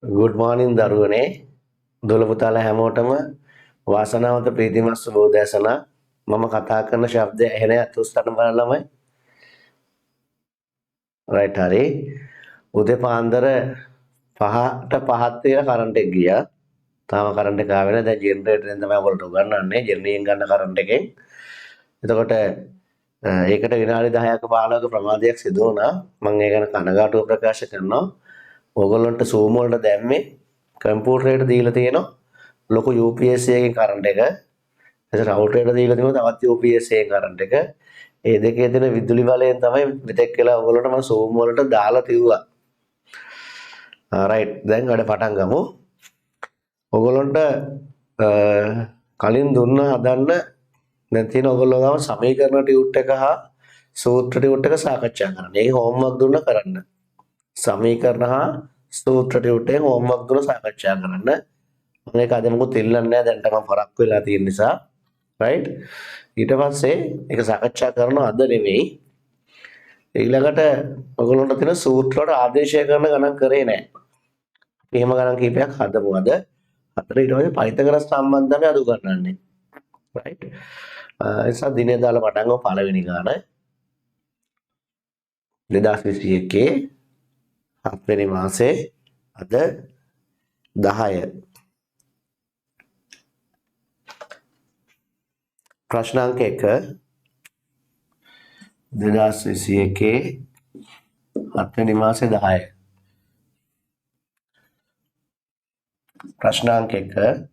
Good මෝර්නින් දරුවනේ දොළ පුතාලා හැමෝටම වාසනාවන්ත ප්‍රීතිමත් සුබෝදෑසන මම කතා කරන ශබ්දය ඇහෙන අතුස්සන්න බලන්න ළමයි රයිට් හරි උදේ පාන්දර 5ට 5ත් වෙලා කරන්ට් එක ගියා තාම කරන්ට් එක ආවේ නැහැ දැන් ජෙනරේටරෙන් තමයි ඔයගොල්ලෝ උගන්වන්නේ ජෙනරේටරෙන් ගන්න කරන්ට් එකෙන් එතකොට ඒකට විනාඩි 10ක 15ක ප්‍රමාදයක් සිදු වුණා මම ඒ ගැන කනගාටුව ප්‍රකාශ කරනවා ඕගොල්ලන්ට Zoom වලට දැම්මේ කම්පියුටරේට දීලා තියෙනවා ලොකු UPS එකකින් කරන්ට් එක. එතන රවුටරේට දීලා තියෙනවා තවත් UPS එකකින් කරන්ට් එක. ඒ දෙකේ තියෙන විදුලි බලයෙන් තමයි මෙතෙක් වෙලා ඕගොල්ලන්ට මම Zoom වලට දාලා තියුවා. රයිට් දැන් වැඩ පටන් ගමු. ඕගොල්ලන්ට කලින් දුන්න හදන්න දැන් තියෙන ඕගොල්ලෝ ගාව සමීකරණ ටියුට් එක හා සූත්‍ර ටියුට් එක සාකච්ඡා කරන්න. ඒක හෝම්වර්ක් දුන්න කරන්න. සමීකරණ හා සූත්‍ර ටියුට් එක හෝම්වර්ක් දුන්න සාකච්ඡා කරන්න. මම ඒක අද මොකද ඉල්ලන්නේ නැහැ දැන් තමයි පරක් වෙලා තියෙන නිසා. රයිට්. ඊට පස්සේ ඒක සාකච්ඡා කරනවා අද නෙවෙයි. ඊළඟට ඔයගොල්ලන්ට තියෙන සූත්‍ර වල ආදේශය කරන ගණන් කරේ නැහැ. එහෙම ගණන් කීපයක් හදමු අද. අතට ඊට පස්සේ පයිතගරස් සම්බන්ධව අද උගන්වන්නේ. රයිට්. නිසා දිනේ දාලා පටන් ගමු පළවෙනි ගාන. 2021 7 වෙනි මාසේ අද 10 ප්‍රශ්නාංක 1 2021 7 වෙනි මාසේ 10 ප්‍රශ්නාංක 1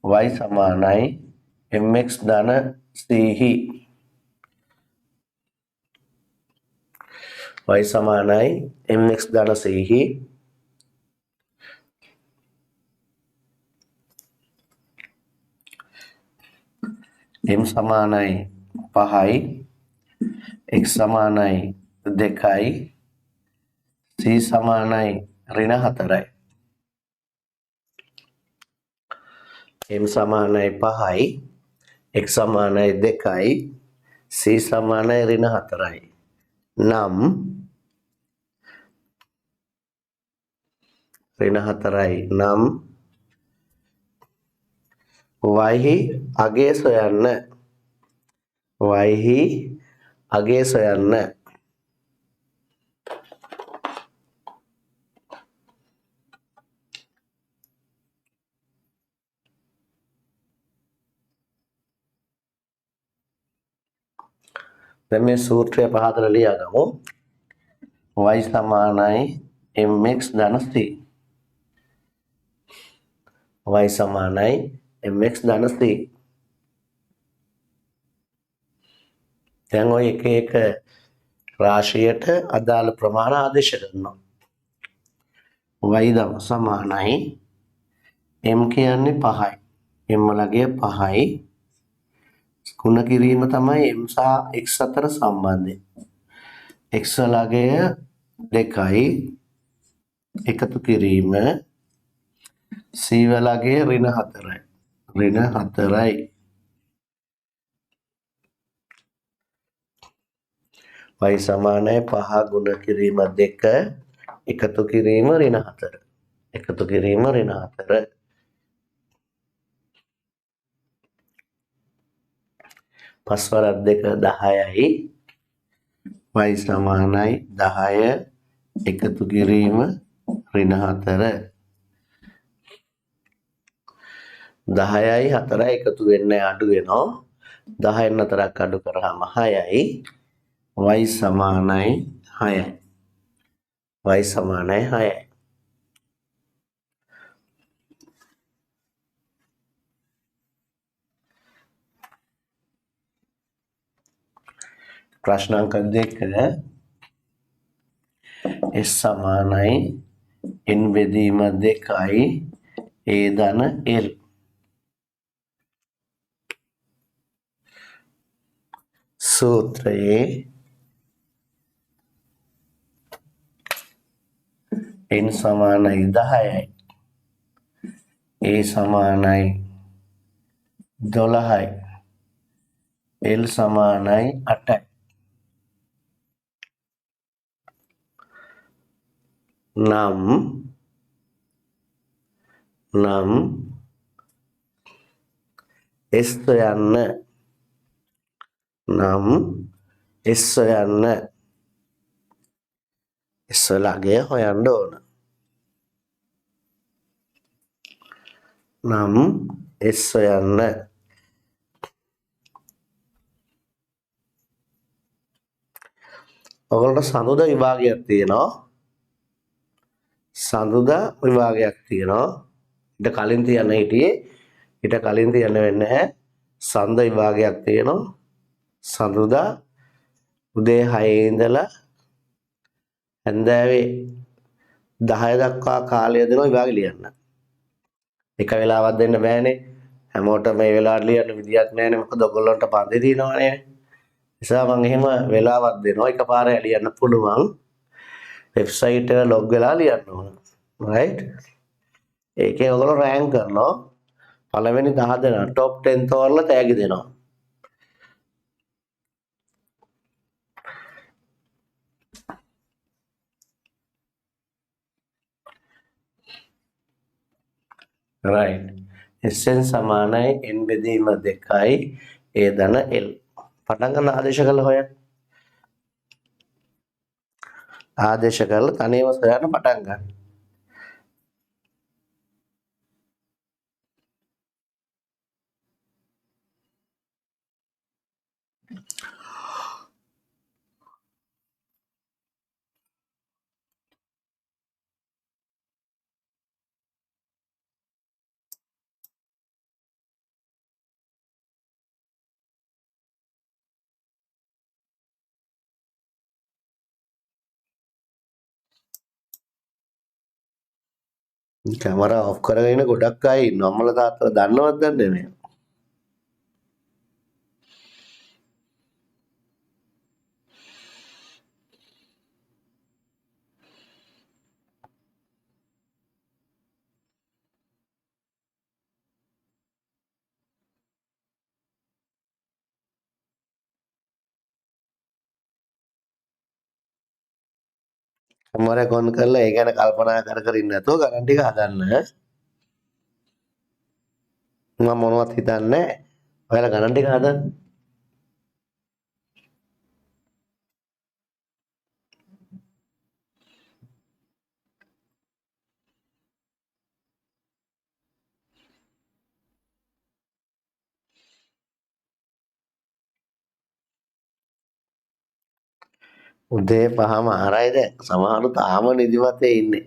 y සමානයි mx ධන c හි y සමානයි mx ධන c හි m සමානයි 5යි x සමානයි 2යි c සමානයි ඍණ 4යි m සමානයි 5යි x සමානයි 2යි c සමානයි ඍණ 4යි නම් ඍණ 4යි නම් y හි අගය සොයන්න y හි අගය සොයන්න දැන් මේ සූත්‍රය පහදලා ලියාගමු y සමානයි mx ධන c y සමානයි mx ධන c දැන් ඔය එක එක රාශියට අදාළ ප්‍රමාණ ආදේශ කරනවා y සමානයි m කියන්නේ 5යි m ලගේ 5යි ගුණ කිරීම තමයි m සහ x අතර සම්බන්ධය x ලගය 2යි එකතු කිරීම c ලගය ඍණ 4යි ඍණ 4යි y සමානයි 5 ගුණ කිරීම 2 එකතු කිරීම ඍණ 4 එකතු කිරීම ඍණ 4 5 වරක් 2 10යි y සමානයි 10 එකතු කිරීම ඍණ 4 10යි 4යි එකතු වෙන්නේ අඩු වෙනවා 10න් 4ක් අඩු කරාම 6යි y සමානයි 6යි y සමානයි 6යි ප්‍රශ්නාංක 2 s සමානයි n බෙදීම 2යි a ධන l සූත්‍රයේ n සමානයි 10යි a සමානයි 12යි l සමානයි 8යි නම් නම් S හොයන්න නම් S හොයන්න S වල අගය හොයන්න ඕන නම් S හොයන්න ඔයගොල්ලන්ට සඳුදා විභාගයක් තියෙනවා සඳුදා විභාගයක් තියෙනවා ඊට කලින් තියන්න හිටියේ ඊට කලින් තියන්න වෙන්නේ නැහැ සඳ විභාගයක් තියෙනවා සඳුදා උදේ 6 ඉඳලා හැන්දෑවේ 10 දක්වා කාලය දෙනවා විභාගෙ ලියන්න. එක වෙලාවක් දෙන්න බෑනේ. හැමෝටම මේ වෙලාවට ලියන්න විදියක් නැහැනේ. මොකද ඔයගොල්ලන්ට පන්ති තියෙනවානේ. නිසා මම එහෙම වෙලාවක් දෙනවා. එකපාරේ ලියන්න පුළුවන්. වෙබ්සයිට් එක ලොග් වෙලා ලියන්න ඕන. right? ඒකේ ඔයගොල්ලෝ රෑන්ක් කරනවා. පළවෙනි 10 දෙනා top 10 තෝරලා තෑගි දෙනවා. right. Sn සමානයි n බෙදීම 2යි a ධන l. පටන් ගන්න ආදේශ කරලා හොයන්න. ආදේශ කරලා තනියම හොයන්න පටන් ගන්න. කැමරා ඔෆ් කරගෙන ගොඩක් අය ඉන්නවා. අම්මලා තාත්තලා දන්නවද දන්නේ නැහැ. කැමරා ඔන් කරලා ඒ ගැන කල්පනා කර කර ඉන්න නැතුව ගණන් ටික හදන්න. මම මොනවත් හිතන්නේ නැහැ. ඔයාලා ගණන් ටික හදන්න. උදේ 5:00යි දැන්. සමහරව තාම නිදිමතේ ඉන්නේ.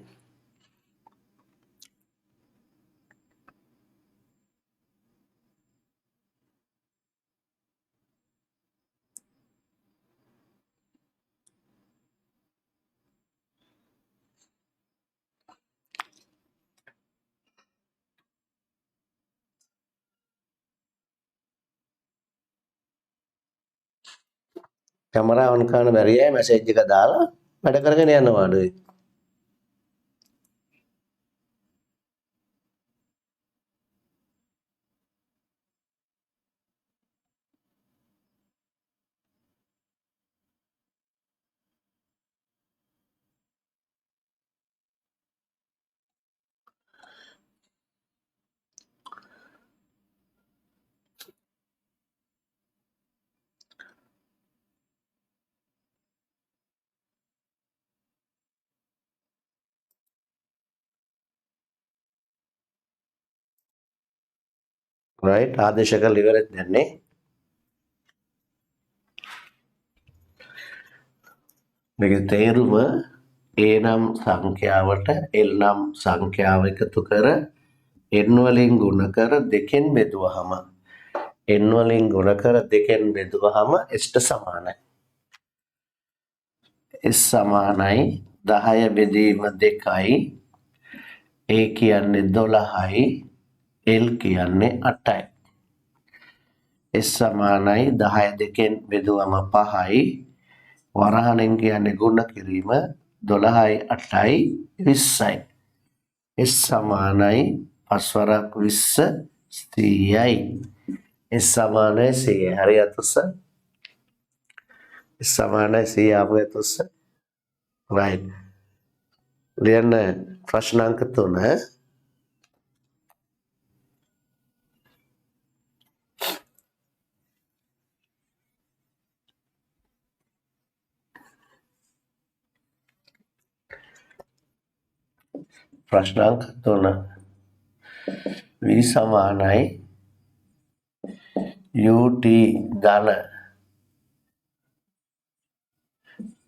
කැමරා ඔන් කරන්න බැරි අය මැසේජ් එක දාලා වැඩ කරගෙන යන්න වාඩි. right ආදේශ කරලා ඉවරෙත් දැන්නේ. මේකේ තේරුම a නම් සංඛ්‍යාවට l නම් සංඛ්‍යාව එකතු කර n වලින් ගුණ කර දෙකෙන් බෙදුවහම n වලින් ගුණ කර දෙකෙන් බෙදුවහම s ට සමානයි. s සමානයි 10 බෙදීම 2යි a කියන්නේ 12යි l කියන්නේ 8යි. s සමානයි 10 දෙකෙන් බෙදුවම 5යි වරහණෙන් කියන්නේ ගුණ කිරීම 12යි 8යි 20යි. s සමානයි 5 වරක් 20 100යි. s සමානයි 100යි. හරියට උස. s සමානයි 100 ආපු උස. right. ලියන්න ප්‍රශ්න අංක 3 ප්‍රශ්නාංක 3 v සමානයි ut ධන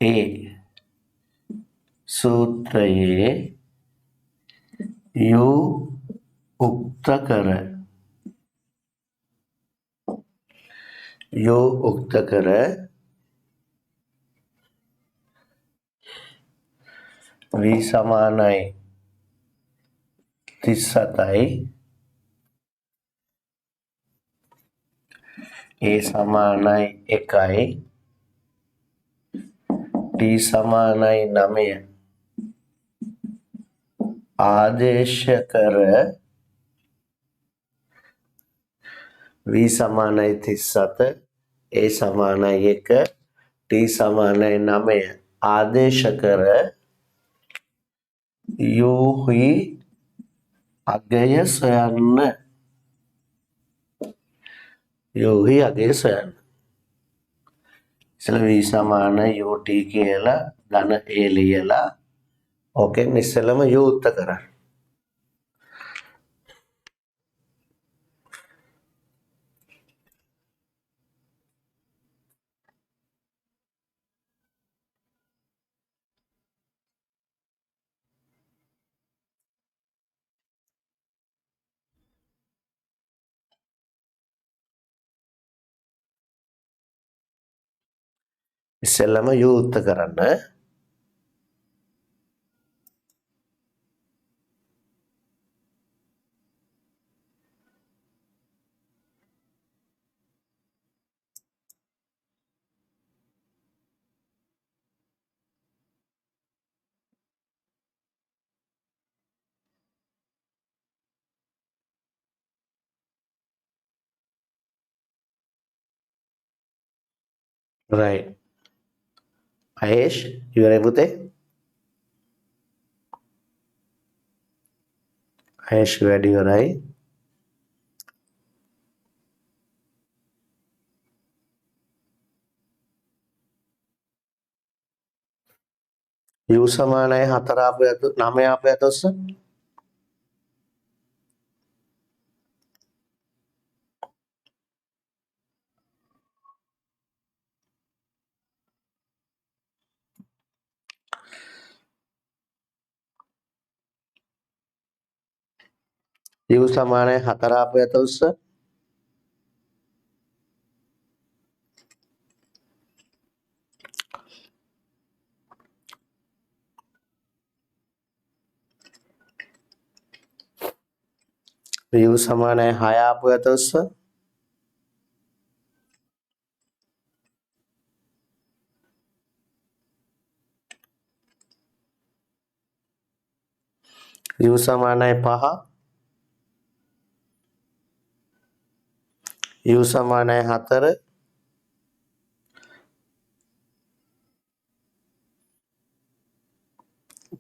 a සූත්‍රයේ u උක්ත කර v සමානයි 37යි a සමානයි 1යි t සමානයි 9 ආදේශ කර v සමානයි 37 a සමානයි 1 t සමානයි 9 ආදේශ කර u හි අගය සොයන්න u හි අගය සොයන්න ඉස්සෙල්ලා v සමාන ut කියලා ධන a ලියලා ඕකෙන් ඉස්සෙල්ලාම u උත්ත කරන්න ඉස්සෙල්ලාම u උත්ත කරන්න right Ayesh ඉවරයි පුතේ Ayesh වැඩි ඉවරයි u සමානයි 4 ආපු යතු 9 ආපු යතොස්ස u සමානයි 4 ආපු යතොස්ස u සමානයි 6 ආපු යතොස්ස u සමානයි 5 u සමානයි 4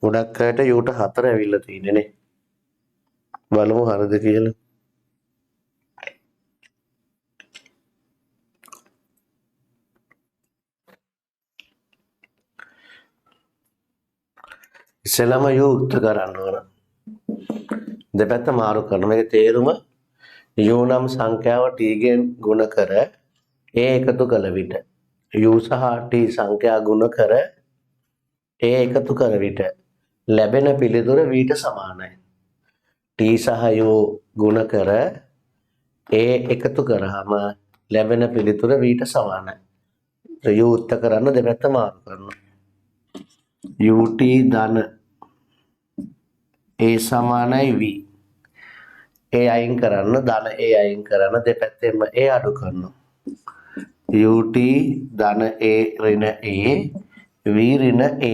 ගොඩක් අයට u ට 4 ඇවිල්ලා තියෙන්නේ නේ බලමු හරිද කියලා ඉස්සෙල්ලාම u උත්ත කරන්න ඕන දෙපැත්ත මාරු කරන මේකේ තේරුම u නම් සංඛ්‍යාව t ගෙන් ගුණ කර a එකතු කළ විට u සහ t සංඛ්‍යා ගුණ කර a එකතු කර විට ලැබෙන පිළිතුර v ට සමානයි t සහ u ගුණ කර a එකතු කරාම ලැබෙන පිළිතුර v ට සමානයි u උත්ත කරන්න දෙපැත්ත මාරු කරනවා ut ධන a සමානයි v a අයින් කරන්න ධන a අයින් කරන්න දෙපැත්තෙන්ම a අඩු කරනවා ut ධන a ඍණ a v ඍණ a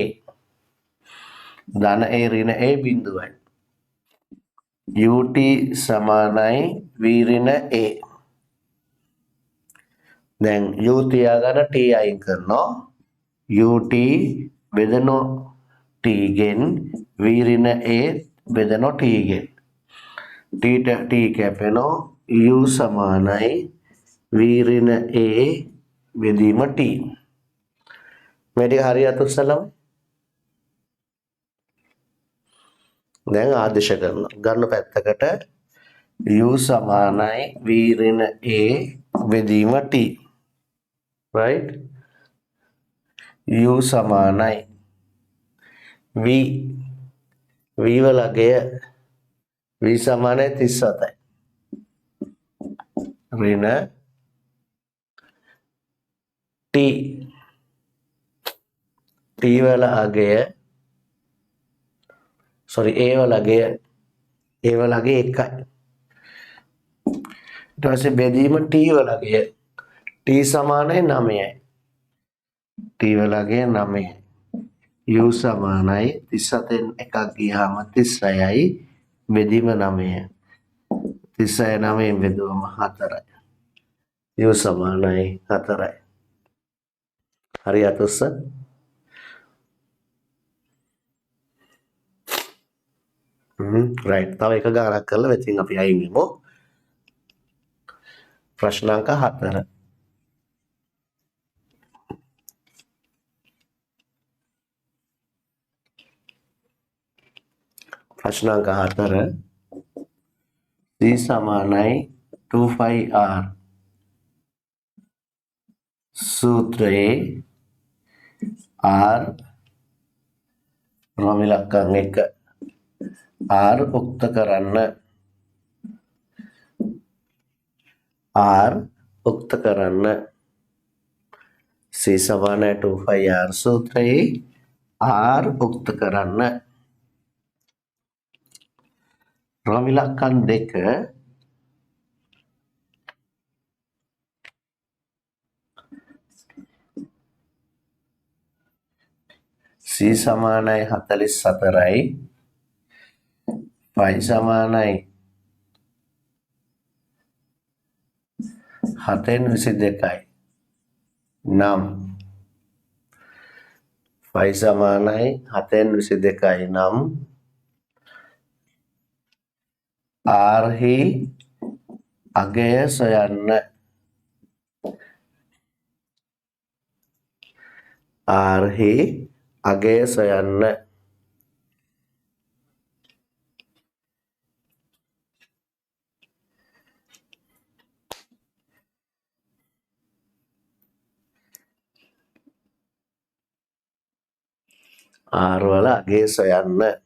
ධන a ඍණ a බිඳුවයි ut සමානයි v ඍණ a දැන් u තියාගන්න t අයින් කරනවා ut බෙදනෝ t ගෙන් v ඍණ a බෙදනෝ t ගෙන් t කැපෙනෝ u සමානයි v ඍණ a බෙදීම t මේ ටික හරියට උත්සලම දැන් ආදේශ කරනවා. ගන්න පැත්තකට u සමානයි v ඍණ a බෙදීම t. right? u සමානයි v වල අගය v සමානයි 37යි. ඍණ t වල අගය a වල අගය 1යි. ඊට පස්සේ බෙදීම t වල අගය t සමානයි 9යි. t වල අගය 9යි. u සමානයි 37න් එකක් ගියාම 36යි බෙදීම 9යි. 36 9න් බෙදුවම 4යි. u සමානයි 4යි. හරි අතොස්ස. right. තව එක ගානක් කරලා මෙතින් අපි අයින් වෙමු. ප්‍රශ්නාංක 4. ප්‍රශ්නාංක 4 c සමානයි 2πr සූත්‍රයේ r රෝම ඉලක්කම් 1 r උක්ත කරන්න. r උක්ත කරන්න. c සමානයි 2πr සූත්‍රයේ r උක්ත කරන්න. රෝම ඉලක්කම් 2 c සමානයි 44යි pi සමානයි 7/22යි නම් pi සමානයි 7/22යි නම් r හි අගය සොයන්න. r හි අගය සොයන්න. r වල අගය සොයන්න.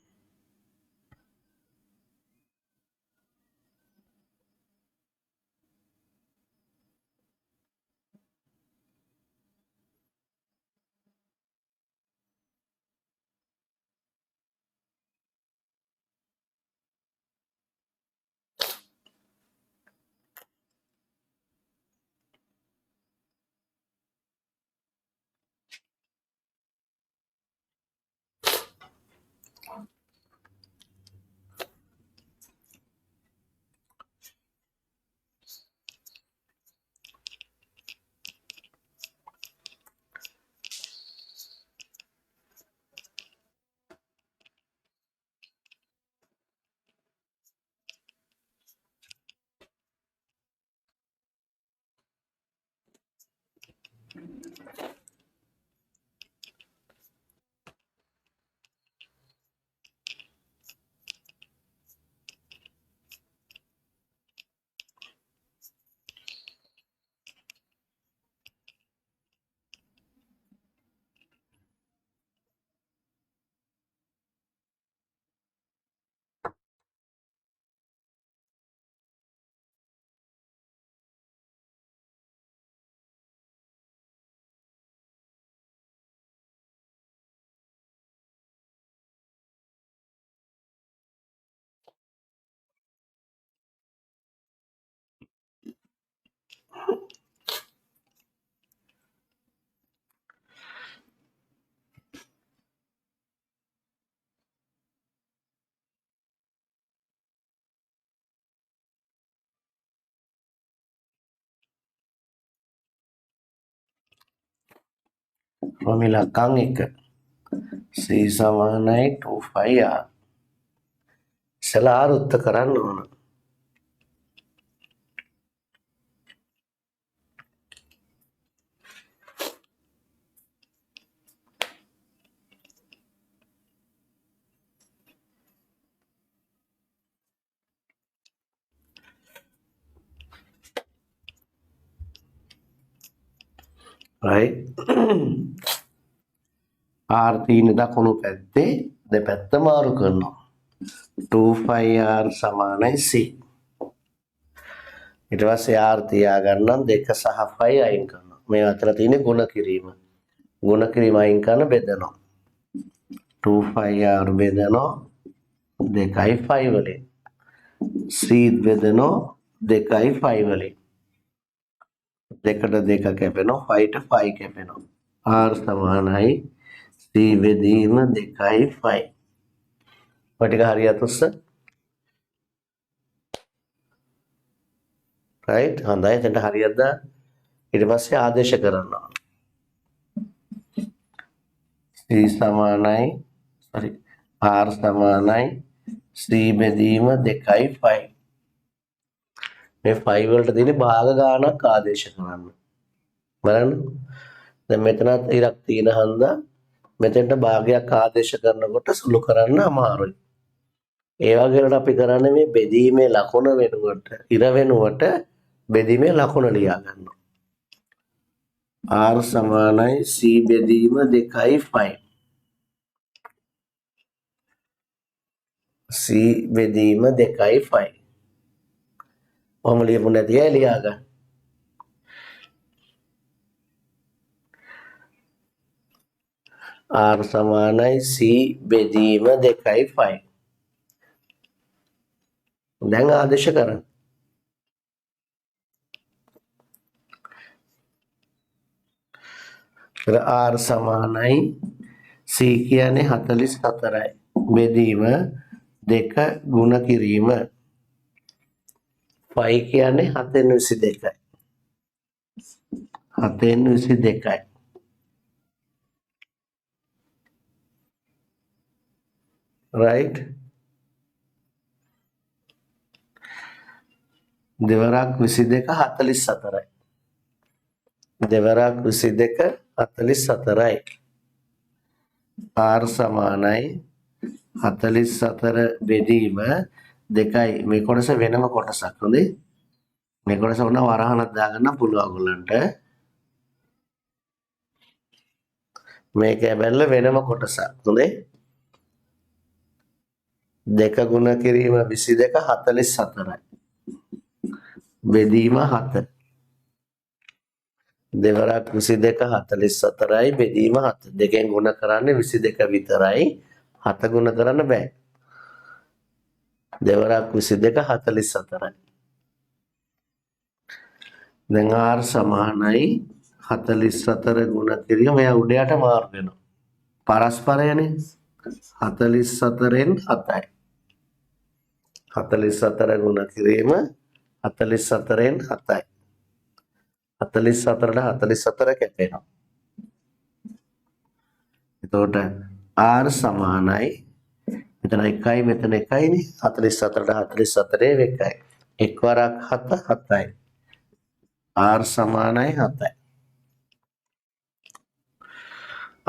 රෝම ඉලක්කම් 1 c සමානයි 2πr. ඉස්සෙල්ලා r උක්ත කරන්න ඕන. right r තියෙන දකුණු පැත්තේ දෙපැත්ත මාරු කරනවා 2πr සමානයි c ඊට පස්සේ r තියාගන්නම් 2 සහ 5 අයින් කරනවා මේ අතර තියෙන ගුණ කිරීම අයින් කරන බෙදනවා 2πr බෙදනවා 2යි 5 වලින් c බෙදනවා 2යි 5 වලින් දෙකට 2 කැපෙනවා 5ට 5 කැපෙනවා r සමානයි c බෙදීම 2යි 5 ඔය ටික හරියට උස්ස right හොඳයි එතනට හරියටද ඊට පස්සේ ආදේශ කරනවා c සමානයි r සමානයි c බෙදීම 2යි 5 මේ 5 වලට තියෙන භාග ගානක් ආදේශ කරන්න බලන්න දැන් මෙතනත් ඉරක් තියෙන හන්දා මෙතෙන්ට භාගයක් ආදේශ කරනකොට සුළු කරන්න අමාරුයි ඒ වගේකට අපි කරන්නේ මේ බෙදීමේ ලකුණ වෙනුවට ඉර වෙනුවට බෙදීමේ ලකුණ ලියා ගන්නවා r සමානයි c බෙදීම 2යි 5 c බෙදීම 2යි 5 ඔහොම ලියමු නැති අය ලියා ගන්න r සමානයි c බෙදීම 2යි 5 දැන් ආදේශ කරන්න r සමානයි c කියන්නේ 44යි බෙදීම 2 ගුණ කිරීම 5 කියන්නේ 7න් 22යි 7න් 22යි right දෙවරක් 22 44යි දෙවරක් 22 44යි r සමානයි 44 බෙදීම 2යි මේ කොටස වෙනම කොටසක් හොඳේ මේ කොටස උන වරහනක් දාගන්න පුළුවන් ඔයගොල්ලන්ට මේක බැලලා වෙනම කොටසක් හොඳේ 2 ගුණ කිරීම 22 44යි බෙදීම 7 දෙවරක් 22 44යි බෙදීම 7 දෙකෙන් ගුණ කරන්නේ 22 විතරයි 7 ගුණ කරන්න බෑ දෙවරක් 22 44යි දැන් r සමානයි 44 ගුණ කිරීම මෙයා උඩ යට මාරු වෙනවා පරස්පරයනේ 44න් 7යි 44 ගුණ කිරීම 44න් 7යි 44ට 44 කැපෙනවා එතකොට r සමානයි මෙතන 1යි මෙතන 1යිනේ 44ට 44 එකයි එක් වරක් 7 7යි r සමානයි 7යි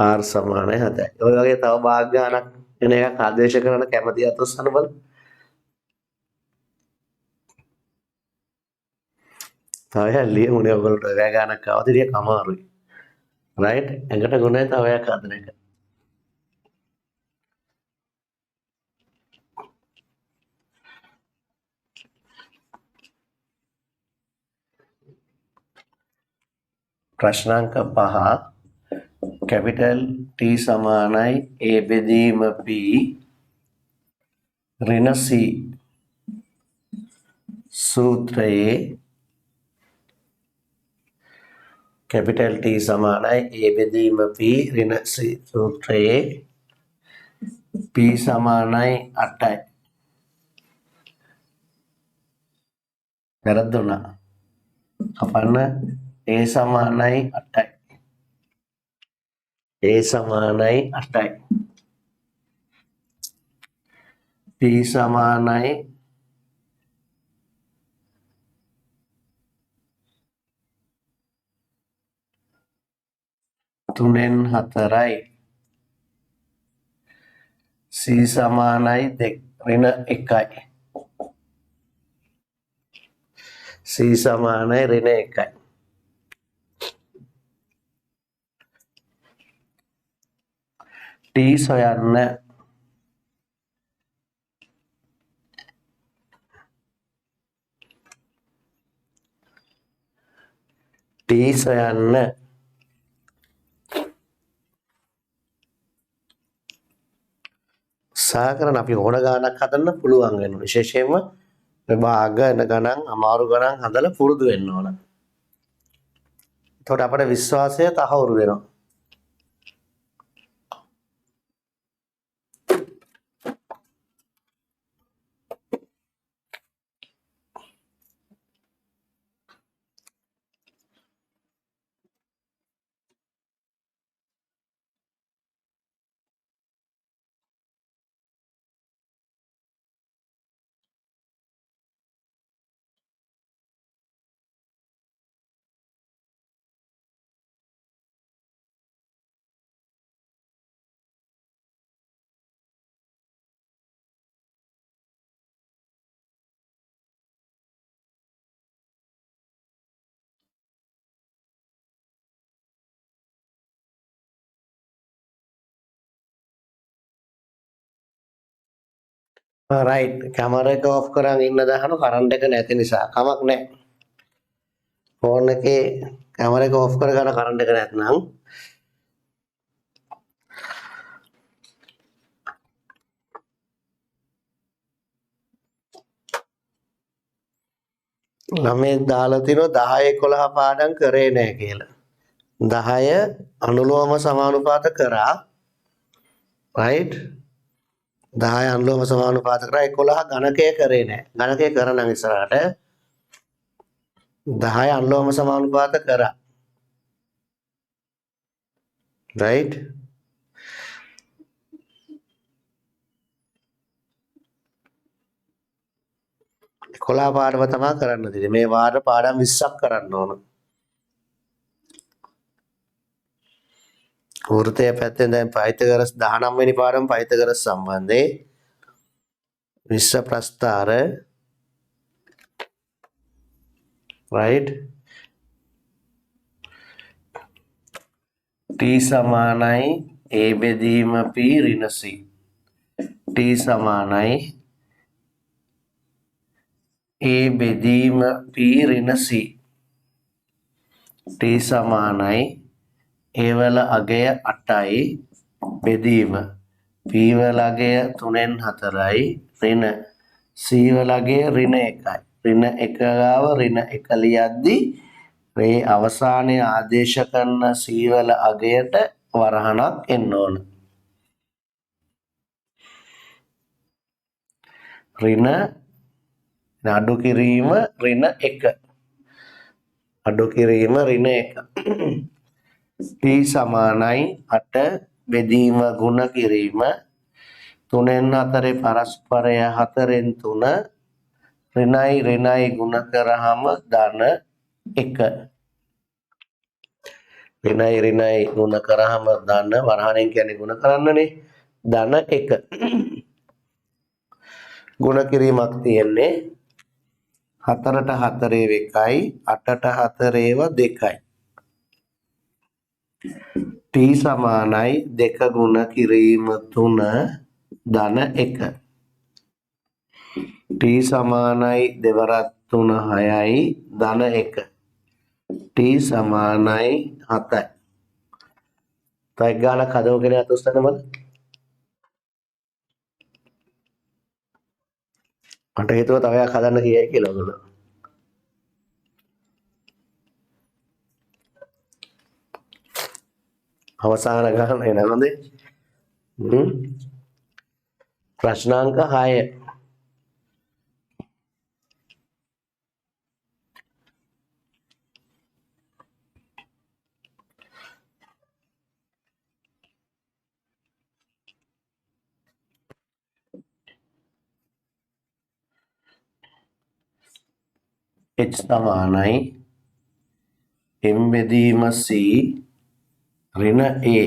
r සමානයි 7යි ඔය වගේ තව භාග ගණනක් වෙන එකක් ආදේශ කරන කැමති අත උස්සන්න බලන්න තව ලියමුනේ ඔයගොල්ලෝ ඔය ගණනක් ආවද ටිකක් අමාරුයි right එකට ගුණය තව එකක් හදන එක ප්‍රශ්නාංක 5 capital T සමානයි a බෙදීම p ඍණ c සූත්‍රයේ capital T සමානයි a බෙදීම p ඍණ c සූත්‍රයේ p සමානයි 8යි වැරද්දුණා අපන්න a සමානයි 8යි a සමානයි 8යි p සමානයි 3න් 4යි c සමානයි 2 ඍණ 1යි c සමානයි ඍණ 1යි T සොයන්න T සොයන්න සාකරන අපි ඕන ගානක් හදන්න පුළුවන් වෙනවා. විශේෂයෙන්ම විභාග එන ගණන් අමාරු ගණන් හදලා පුරුදු වෙන්න ඕන. එතකොට අපේ විශ්වාසය තහවුරු වෙනවා. රයිට් කැමරා එක ඔෆ් කරන් ඉන්න දාහන කරන්ට් එක නැති නිසා කමක් නැහැ. ෆෝන් එකේ කැමරා එක ඔෆ් කරගන්න කරන්ට් එක නැත්නම් ළමයි දාලා තිනවා 10 11 පාඩම් කරේ නැහැ කියලා. 10 අනුලෝම සමානුපාත කරා. රයිට් 10 අනුලෝම සමානුපාත කරා 11 ගණකය කරේ නැහැ. ගණකය කරනම් ඉස්සරහට 10 අනුලෝම සමානුපාත කරා. රයිට් කොලා පාඩම තමයි කරන්න තියෙන්නේ. මේ වාර පාඩම් 20ක් කරන්න ඕන. වෘත්තය පැත්තෙන් දැන් පයිතගරස් 19 වෙනි පාඩම පයිතගරස් සම්බන්ධයෙන් විශ්ව ප්‍රස්ථාර right t සමානයි a බෙදීම p ඍණ c t සමානයි a බෙදීම p ඍණ c t සමානයි a වල අගය 8යි බෙදීම p වල අගය 3න් 4යි ඍණ c වල අගය ඍණ 1යි ඍණ 1 ගාව ඍණ 1 ලියද්දී මේ අවසානයේ ආදේශ කරන c වල අගයට වරහණක් එන්න ඕන ඍණ අඩු කිරීම ඍණ 1 අඩු කිරීම ඍණ 1 p සමානයි 8 බෙදීම ගුණ කිරීම 3න් 4 පරස්පරය 4න් 3 ඍණයි ඍණයි ගුණ කරාම ධන 1 ඍණයි ඍණයි ගුණ කරාම ධන වරහණෙන් කියන්නේ ගුණ කරන්නනේ ධන 1 ගුණ කිරීමක් තියෙන්නේ 4ට 4 1යි 8ට 4 2යි t සමානයි 2 ගුණ කිරීම 3 ධන 1 t සමානයි 2 වරක් 3 6යි ධන 1 t සමානයි 7යි තව ගානක් හදවගෙන අතොස්සන්න බල මට හිතුවා තව එකක් හදන්න කියයි කියලා ඔයගොල්ලෝ අවසාන ගාන එන හොඳේ ප්‍රශ්නාංක 6 h සමානයි m බෙදීම c ඍණ a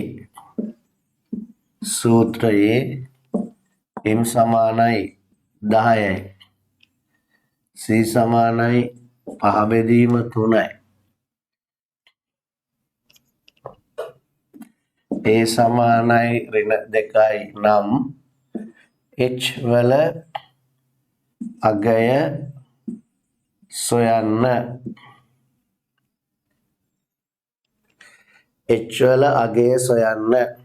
සූත්‍රයේ m සමානයි 10යි c සමානයි 5 බෙදීම 3යි A සමානයි ඍණ 2යි නම් h වල අගය සොයන්න. h වල අගය සොයන්න.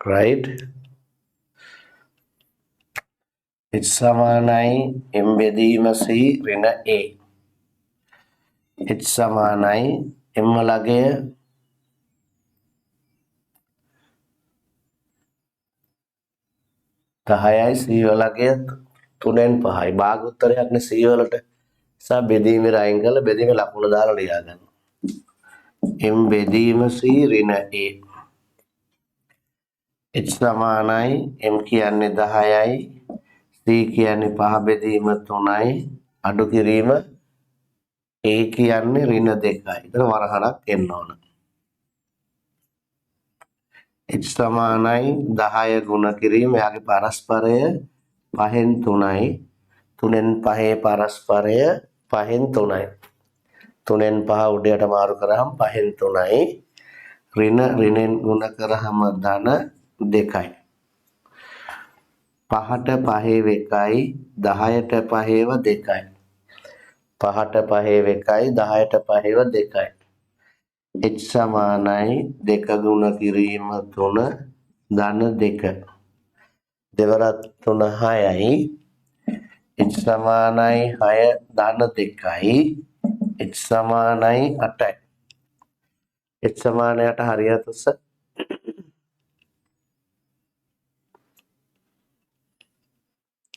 right? h සමානයි m බෙදීම c ඍණ a. h සමානයි m වල අගය 10යි c වල අගය 3න් 5යි. භාග උත්තරයක්නේ c වලට. නිසා බෙදීමේ අයින් කරලා බෙදීමේ ලකුණ දාලා ලියා ගන්න. m බෙදීම c ඍණ a. h සමානයි m කියන්නේ 10යි c කියන්නේ 5 බෙදීම 3යි අඩු කිරීම a කියන්නේ ඍණ 2යි. එතන වරහණක් එන්න ඕන. h සමානයි 10 ගුණ කිරීම එයාගේ පරස්පරය 5න් 3යි 3න් 5 පරස්පරය 5න් 3යි 3න් 5 උඩයට මාරු කරාම 5න් 3යි ඍණ ඍණෙන් ගුණ කරාම ධන 2යි 5ට 5 1යි 10ට 5ව 2යි 5ට 5 1යි 10ට 5ව 2යි h සමානයි 2 ගුණ කිරීම 3 ධන 2 දෙවරක් 3 6යි h සමානයි 6 ධන 2යි h සමානයි 8යි h සමානයි 8 හරියට උස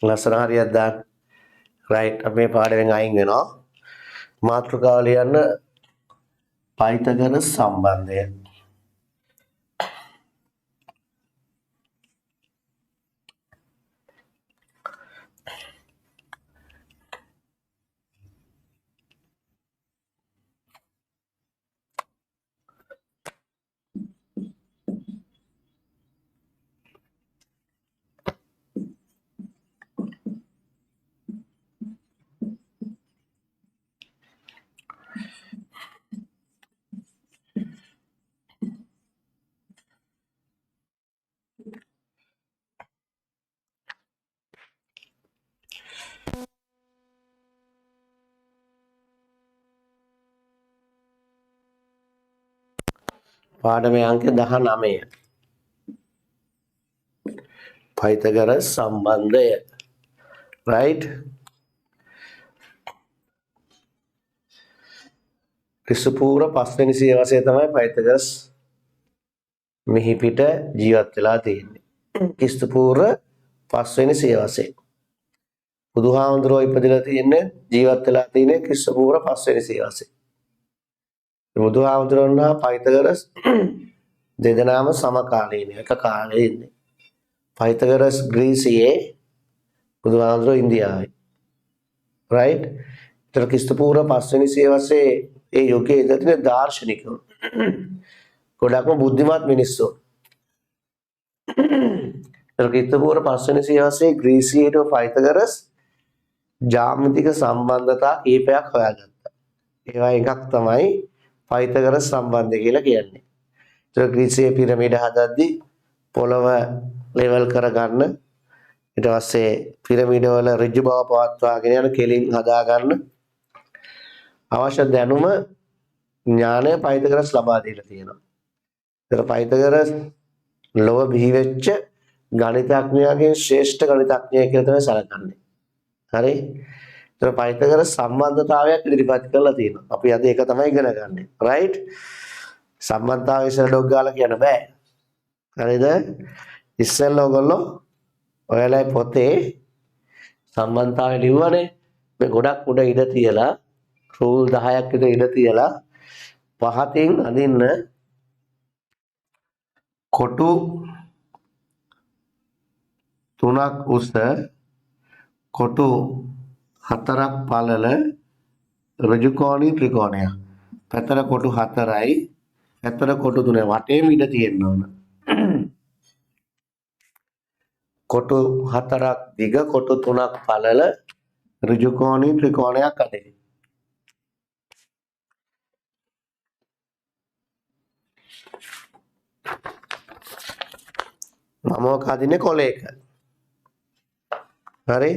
ලස්සන හරියක් දාන්න right අපි මේ පාඩමෙන් අයින් වෙනවා මාතෘකාව ලියන්න පයිතගරස් සම්බන්ධය පාඩමේ අංක 19 පයිතගරස් සම්බන්ධය right ක්‍රිස්පූර 5 වෙනි සියවසේ තමයි පයිතගරස් මිහි පිට ජීවත් වෙලා තියෙන්නේ. ක්‍රිස්තු පූර්ව 5 වෙනි සියවසේ. බුදුහාමුදුරුවෝ ඉපදලා තියෙන්නේ ජීවත් වෙලා තියෙන්නේ ක්‍රිස්තු පූර්ව 5 වෙනි සියවසේ. බුදුහාමුදුරන් හා පයිතගරස් දෙදෙනාම සමකාලීන එක කාලේ ඉන්නේ. පයිතගරස් ග්‍රීසියේ බුදුහාමුදුරුවෝ ඉන්දියාවේ. right? ඒතර ක්‍රිස්තු පූර්ව 5 වෙනි සියවසේ ඒ යුගයේ ඉඳලා තියෙන දාර්ශනිකයෝ. ගොඩක්ම බුද්ධිමත් මිනිස්සු. ඒතර ක්‍රිස්තු පූර්ව 5 වෙනි සියවසේ ග්‍රීසියේ පයිතගරස් ජ්‍යාමිතික සම්බන්ධතා කීපයක් හොයාගත්තා. ඒවා එකක් තමයි පයිතගරස් සම්බන්ධය කියලා කියන්නේ. ඒක ග්‍රීසියේ පිරමීඩ හදද්දී පොළව ලෙවල් කරගන්න ඊට පස්සේ පිරමීඩ වල ඍජු බව පවත්වාගෙන යන කෙලින් හදා ගන්න අවශ්‍ය දැනුම ඥානය පයිතගරස් ලබා දීලා තියෙනවා. ඒක පයිතගරස් ලොව බිහි වෙච්ච ගණිතඥයාගේ ශ්‍රේෂ්ඨ ගණිතඥයෙක් කියලා තමයි සැලකන්නේ. හරි? ඒතර පයිතගරස් සම්බන්ධතාවයක් ඉදිරිපත් කරලා තියෙනවා. අපි අද ඒක තමයි ඉගෙන ගන්න. right? සම්බන්ධතාවය ඉස්සර ඩොග් ගාලා කියන්න බෑ. හරිද? ඉස්සෙල්ලා ඔයගොල්ලෝ ඔයාලයි පොතේ සම්බන්ධතාවය ලිව්වනේ. මේ ගොඩක් උඩ ඉඩ තියලා රූල් 10ක් විතර ඉඩ තියලා පහතින් අදින්න කොටු 3ක් උස කොටු 4ක් පළල ඍජුකෝණී ත්‍රිකෝණයක්. පැතර කොටු 4යි පැතර කොටු 3යි වටේම ඉඩ තියෙන්න ඕන. කොටු 4ක් දිග කොටු 3ක් පළල ඍජුකෝණී ත්‍රිකෝණයක් අතේ. මම ඔක අදින්නේ කොලයක. හරි?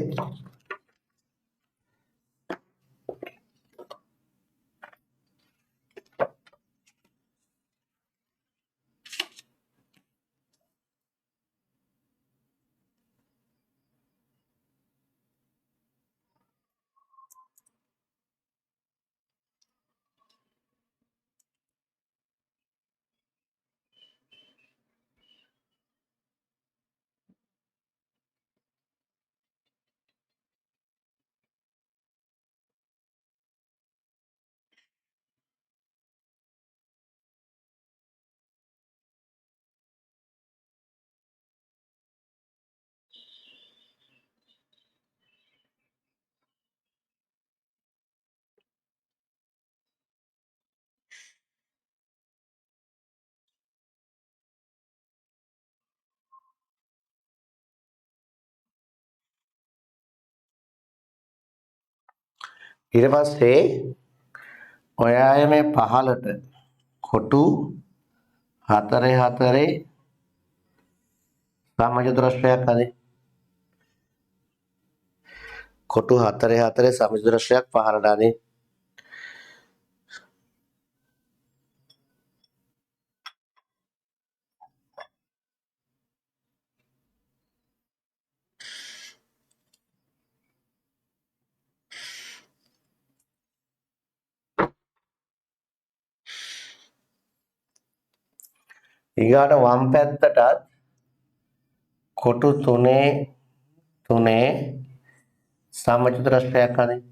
ඊට පස්සේ ඔයාය මේ පහලට කොටු 4 සමචතුරස්‍රයක් අදින්න. කොටු 4 සමචතුරස්‍රයක් පහලට අදින්න. ඊගාට වම් පැත්තටත් කොටු 3 සමචතුරස්‍රයක් අදින්න.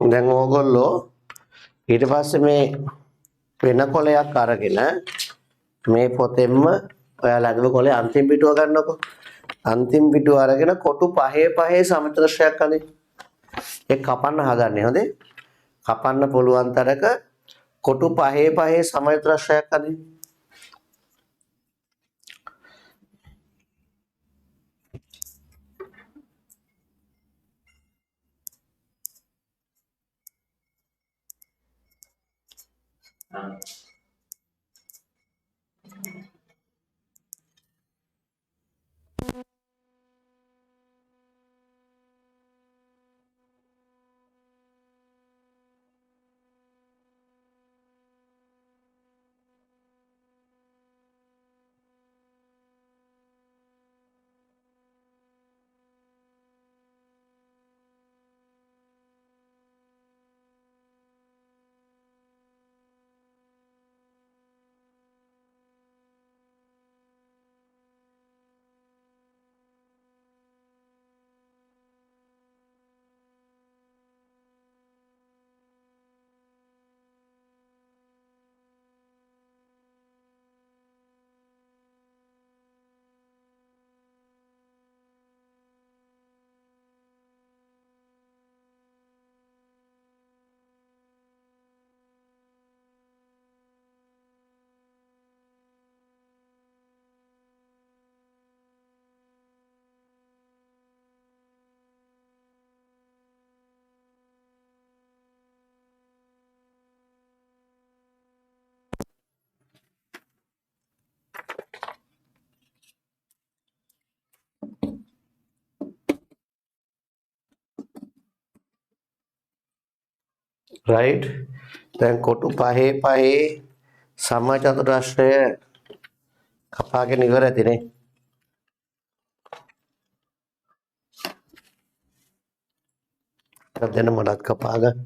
දැන් ඕගොල්ලෝ ඊට පස්සේ මේ වෙන කොලයක් අරගෙන මේ පොතෙන්ම ඔයාලා අදව කොලේ අන්තිම පිටුව ගන්නකො. අන්තිම පිටුව අරගෙන කොටු පහේ පහේ සමචතුරස්‍රයක් අනේ. ඒක කපන්න හදන්නේ හොඳේ. කපන්න පුළුවන් තරක කොටු පහේ පහේ සමචතුරස්‍රයක් අනේ. රයිට්. දැන් කොටු පහේ පහේ සමචතුරස්‍රය කපාගෙන ඉවර ඇතිනේ. දෙන්න මටත් කපාගන්න.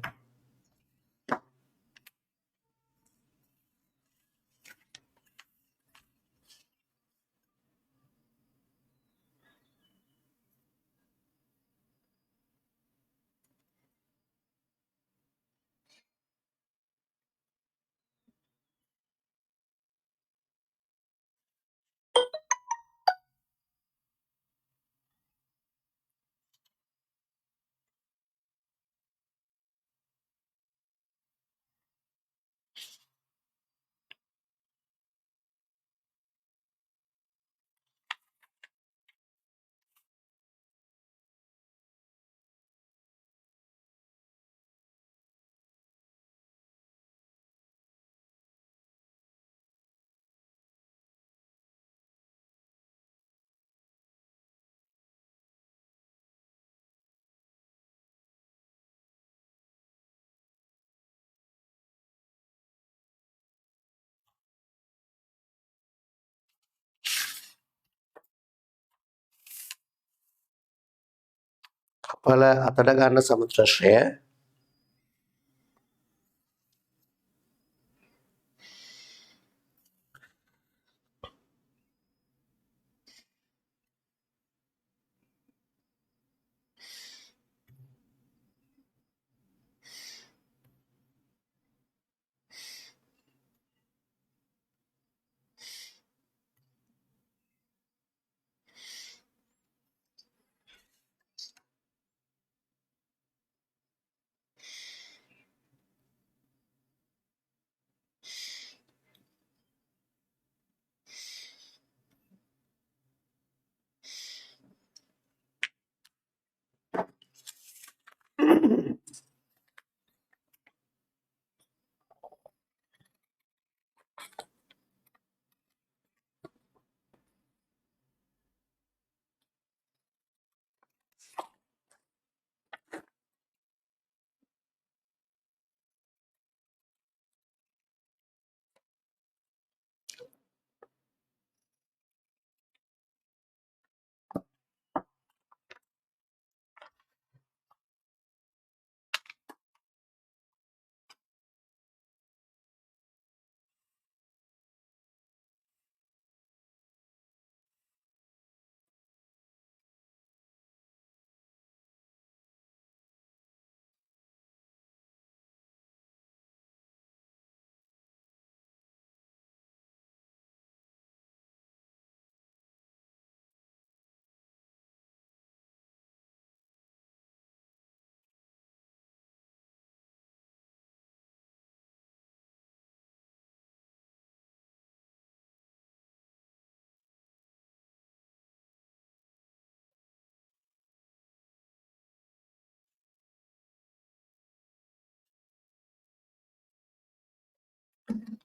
කපල අතට ගන්න සමචතුරස්‍රය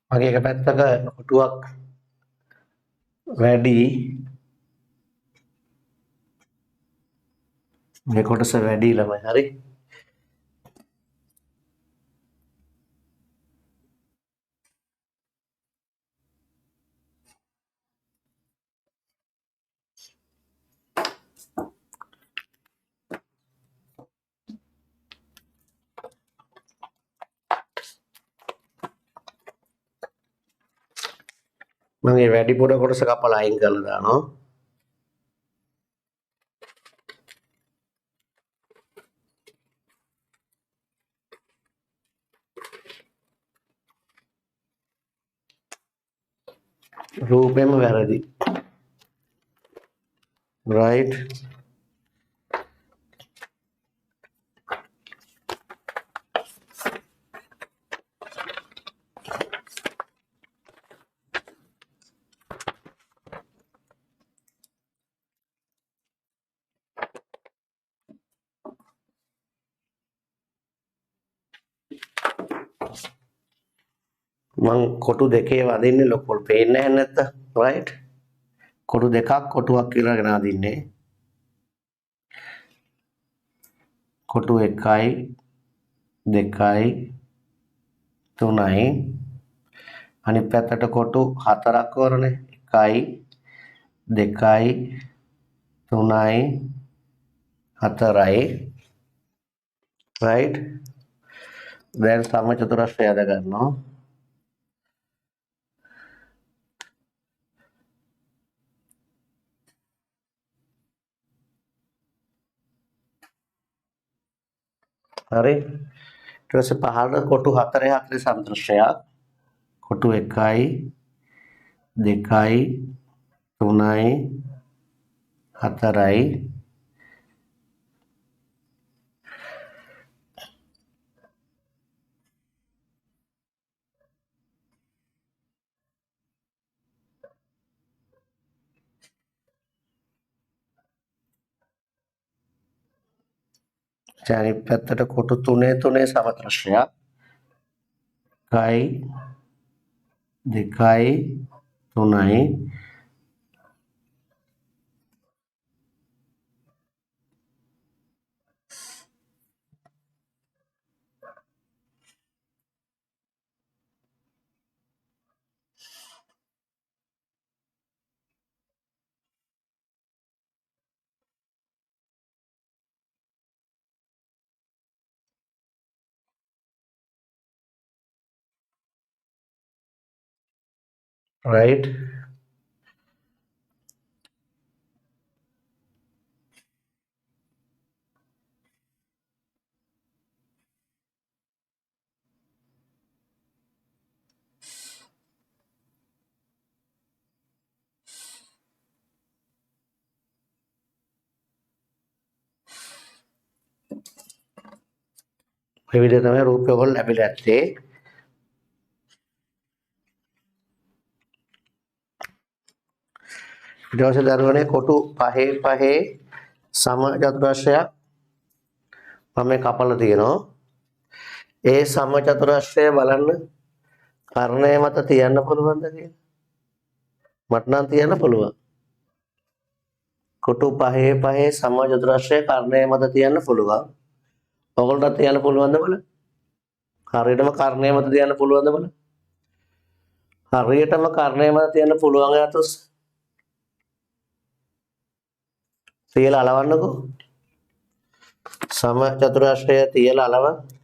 මගේ එක පැත්තක කොටුවක් වැඩි මේ කොටස වැඩි ළමයි හරි මම මේ වැඩිපුර කොටස කපලා අයින් කරලා දානවා රූපෙම වැරදි right මං කොටු දෙකේ වදින්නේ ලොකු පේන්නේ නැහැ නැත්තම් right කොටු දෙකක් කොටුවක් කියලා ගෙන අදින්නේ කොටු 1යි 2යි 3යි අනිත් පැත්තට කොටු 4ක් වරනේ 1යි 2යි 3යි 4යි right දැන් සමචතුරස්‍රය අද ගන්නවා හරි ඊට පස්සේ පහළට කොටු 4 4 සමචතුරස්‍රයක් කොටු 1යි 2යි 3යි 4යි අනිත් පැත්තට කොටු 3 3 සමචතුරස්‍රයක් 1යි 2යි 3යි right මේ විදිහට තමයි රූපය ඔයගොල්ලෝ ලැබිලා ඇත්තේ ඊට පස්සේ දරුවනේ කොටු 5 5 සමචතුරස්‍රයක් මම මේ කපලා තියෙනවා ඒ සමචතුරස්‍රය බලන්න කර්ණය මත තියන්න පුළුවන්ද කියලා මට නම් තියන්න පුළුවන් කොටු 5 5 සමචතුරස්‍රය කර්ණය මත තියන්න පුළුවන් ඔයගොල්ලන්ට තියන්න පුළුවන්ද බලන්න හරියටම කර්ණය මත තියන්න පුළුවන්ද බලන්න හරියටම කර්ණය මත තියන්න පුළුවන් යතොස් තියලා අලවන්නකෝ සමචතුරස්‍රය තියලා අලවන්න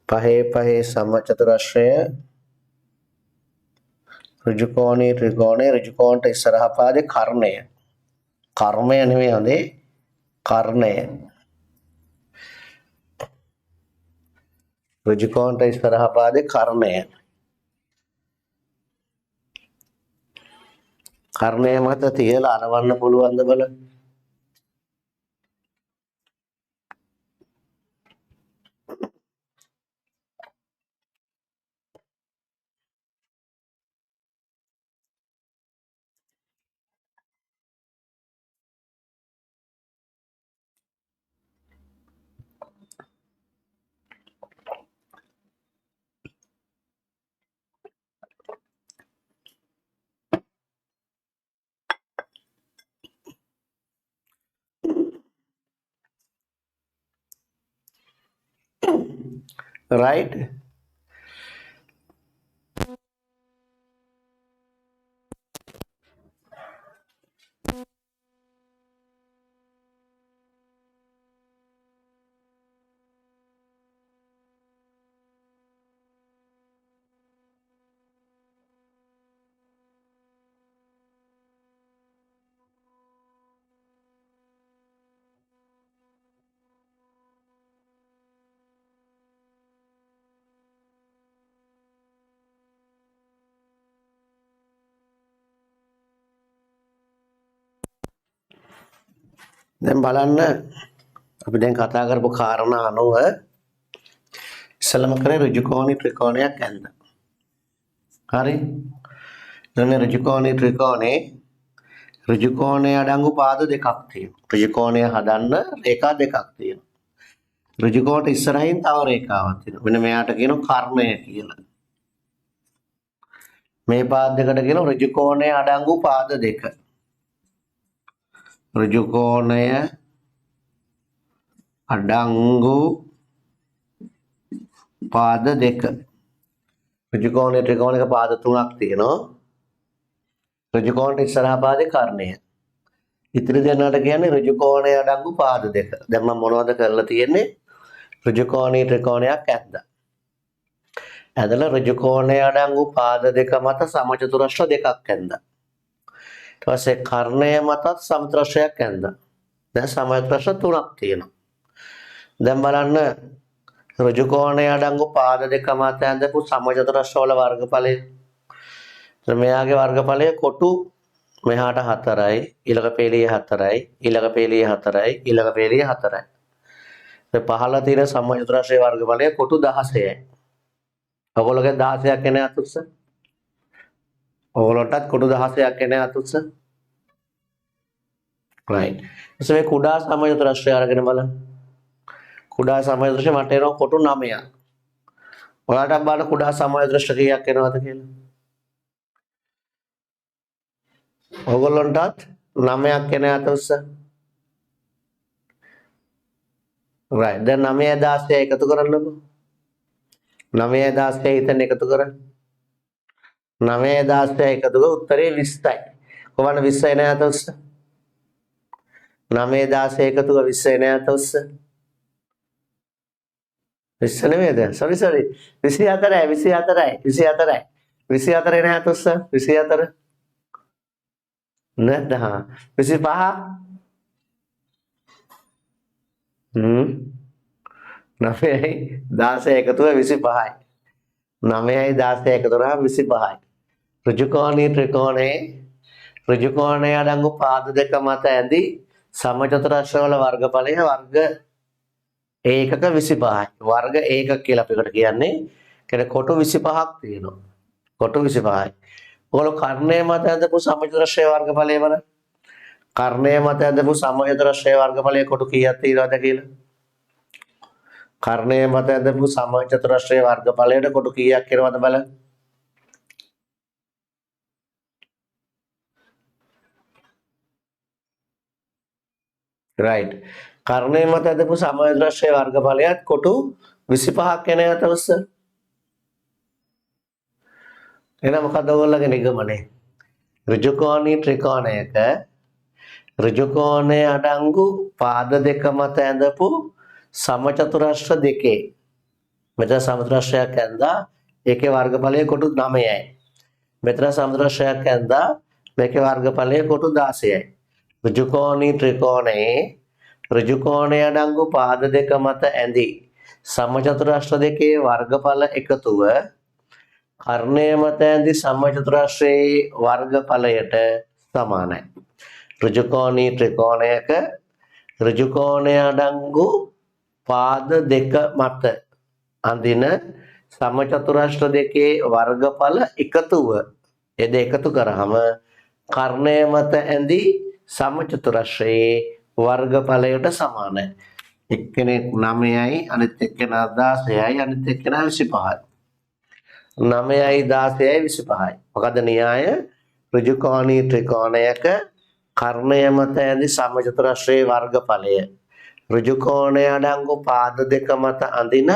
5 5 සමචතුරස්‍රය ඍජුකෝණී ත්‍රිකෝණය ඍජුකෝණට ඉස්සරහා පාදේ කර්ණය කර්මය නෙමෙයි හොඳේ කර්ණය ඍජුකෝණට ඉස්සරහා පාදේ කර්ණය කර්ණය මත තියලා අරවන්න පුළුවන්ද බලන්න. right. දැන් බලන්න අපි දැන් කතා කරපු කාරණා අනුව ඉස්සලම කරේ ඍජු කෝණී ත්‍රිකෝණයක් ඇඳ. හරි. දැන් ඍජු කෝණී ත්‍රිකෝණේ ඍජු කෝණයේ අඩංගු පාද දෙකක් තියෙනවා. ඍජු කෝණය හදන්න රේඛා දෙකක් තියෙනවා. ඍජු කෝණයට ඉස්සරහින් තව රේඛාවක් තියෙනවා. මෙන්න මෙයාට කියනවා කර්ණය කියලා. මේ පාද දෙකට කියනවා ඍජු කෝණයේ අඩංගු පාද දෙක. ඍජු කෝණය අඩංගු පාද දෙක. ඍජු කෝණයේ ත්‍රිකෝණයක පාද තුනක් තියෙනවා. ඍජු කෝණයට ඉස්සරහා පාදේ කර්ණය. ඉතිරි දෙනාට කියන්නේ ඍජු කෝණයේ අඩංගු පාද දෙක. දැන් මම මොනවද කරලා තියෙන්නේ? ඍජු කෝණී ත්‍රිකෝණයක් ඇද්දා. ඇදලා ඍජු කෝණයේ අඩංගු පාද දෙක මත සමචතුරස්‍ර දෙකක් ඇඳා. ඊට පස්සේ කර්ණය මතත් සමචතුරස්‍රයක් ඇඳා. දැන් සමචතුරස්‍ර තුනක් තියෙනවා. දැන් බලන්න ඍජු කෝණයේ අඩංගු පාද දෙක මත ඇඳපු සමචතුරස්‍ර වල වර්ගඵලය. මෙයාගේ වර්ගඵලය කොටු මෙහාට 4යි, ඊළඟ පෙළිය 4යි, ඊළඟ පෙළිය 4යි, ඊළඟ පෙළිය 4යි. ඒ පහළ තියෙන සමචතුරස්‍රයේ වර්ගඵලය කොටු 16යි. ඔයගොල්ලෝගේ 16ක් එන අතුස්ස. ඔයගොල්ලන්ටත් කොටු 16ක් එන අතුස්ස. right. එසේ කුඩා සමචතුරස්‍රය අරගෙන බලන්න. කුඩා සමචතුරස්‍රය මට එනවා කොටු 9ක්. ඔයාලට බලන්න කුඩා සමචතුරස්‍ර කීයක් එනවද කියලා. ඔයගොල්ලන්ටත් 9ක් එන අතුස්ස. right. දැන් 9 16 එකතු කරන්නකෝ. 9 16 හිතන්න එකතු කරන්න. 9 16 එකතු කරලා උත්තරේ 20යි. කොහොමද 20 එන අතුස්ස? 9 16 එකතු කරලා 20 එන අතුස්ස. 20 නෙමෙයිද? sorry 24යි 24යි 24යි 24 එන අතුස්ස 24 නැද්ද? 25 9යි 16 එකතු කරලා 25යි. 9යි 16 එකතු කරලා 25යි. ඍජු කෝණී ත්‍රිකෝණයේ ඍජු කෝණයේ අඩංගු පාද දෙක මත ඇඳි සමචතුරස්‍ර වල වර්ගඵලය වර්ග ඒකක 25යි. වර්ග ඒකක කියලා අපිට කියන්නේ. කියන්නේ කොටු 25ක් තියෙනවා. කොටු 25යි. ඔයගොල්ලෝ කර්ණය මත ඇඳපු සමචතුරස්‍රයේ වර්ගඵලය බලන්න. කර්ණය මත ඇඳපු සමචතුරස්‍රයේ වර්ගඵලය කොටු කීයක් තියෙනවද කියලා? කර්ණය මත ඇඳපු සමචතුරස්‍රයේ වර්ගඵලයට කොටු කීයක් එනවද බලන්න. right. කර්ණය මත ඇඳපු සමචතුරස්‍රයේ වර්ගඵලයත් කොටු 25ක් එන අතවස්ස. එහෙනම් මොකද ඔයගොල්ලෝගේ නිගමනය? ඍජු කෝණී ත්‍රිකෝණයක ඍජු කෝණයේ අඩංගු පාද දෙක මත ඇඳපු සමචතුරස්‍ර දෙකේ මෙතන සමචතුරස්‍රයක් ඇඳා ඒකේ වර්ගඵලය කොටු 9යි. මෙතන සමචතුරස්‍රයක් ඇඳා මේකේ වර්ගඵලය කොටු 16යි. ඍජු කෝණී ත්‍රිකෝණයේ ඍජු කෝණයේ අඩංගු පාද දෙක මත ඇඳි සමචතුරස්‍ර දෙකේ වර්ගඵල එකතුව කර්ණය මත ඇඳි සමචතුරස්‍රයේ වර්ගඵලයට සමානයි. ඍජුකෝණී ත්‍රිකෝණයක ඍජුකෝණය අඩංගු පාද දෙක මත අඳින සමචතුරස්‍ර දෙකේ වර්ගඵල එකතුව ඒ දෙක එකතු කරාම කර්ණය මත ඇඳි සමචතුරස්‍රයේ වර්ගඵලයට සමානයි. එක්කෙනෙක් 9යි අනිත් එක්කෙනා 16යි අනිත් එක්කෙනා 25යි. 9යි 16යි 25යි. මොකද න්‍යාය ඍජුකෝණී ත්‍රිකෝණයක කර්ණය මත ඇඳි සමචතුරස්‍රයේ වර්ගඵලය ඍජුකෝණය අඩංගු පාද දෙක මත අඳින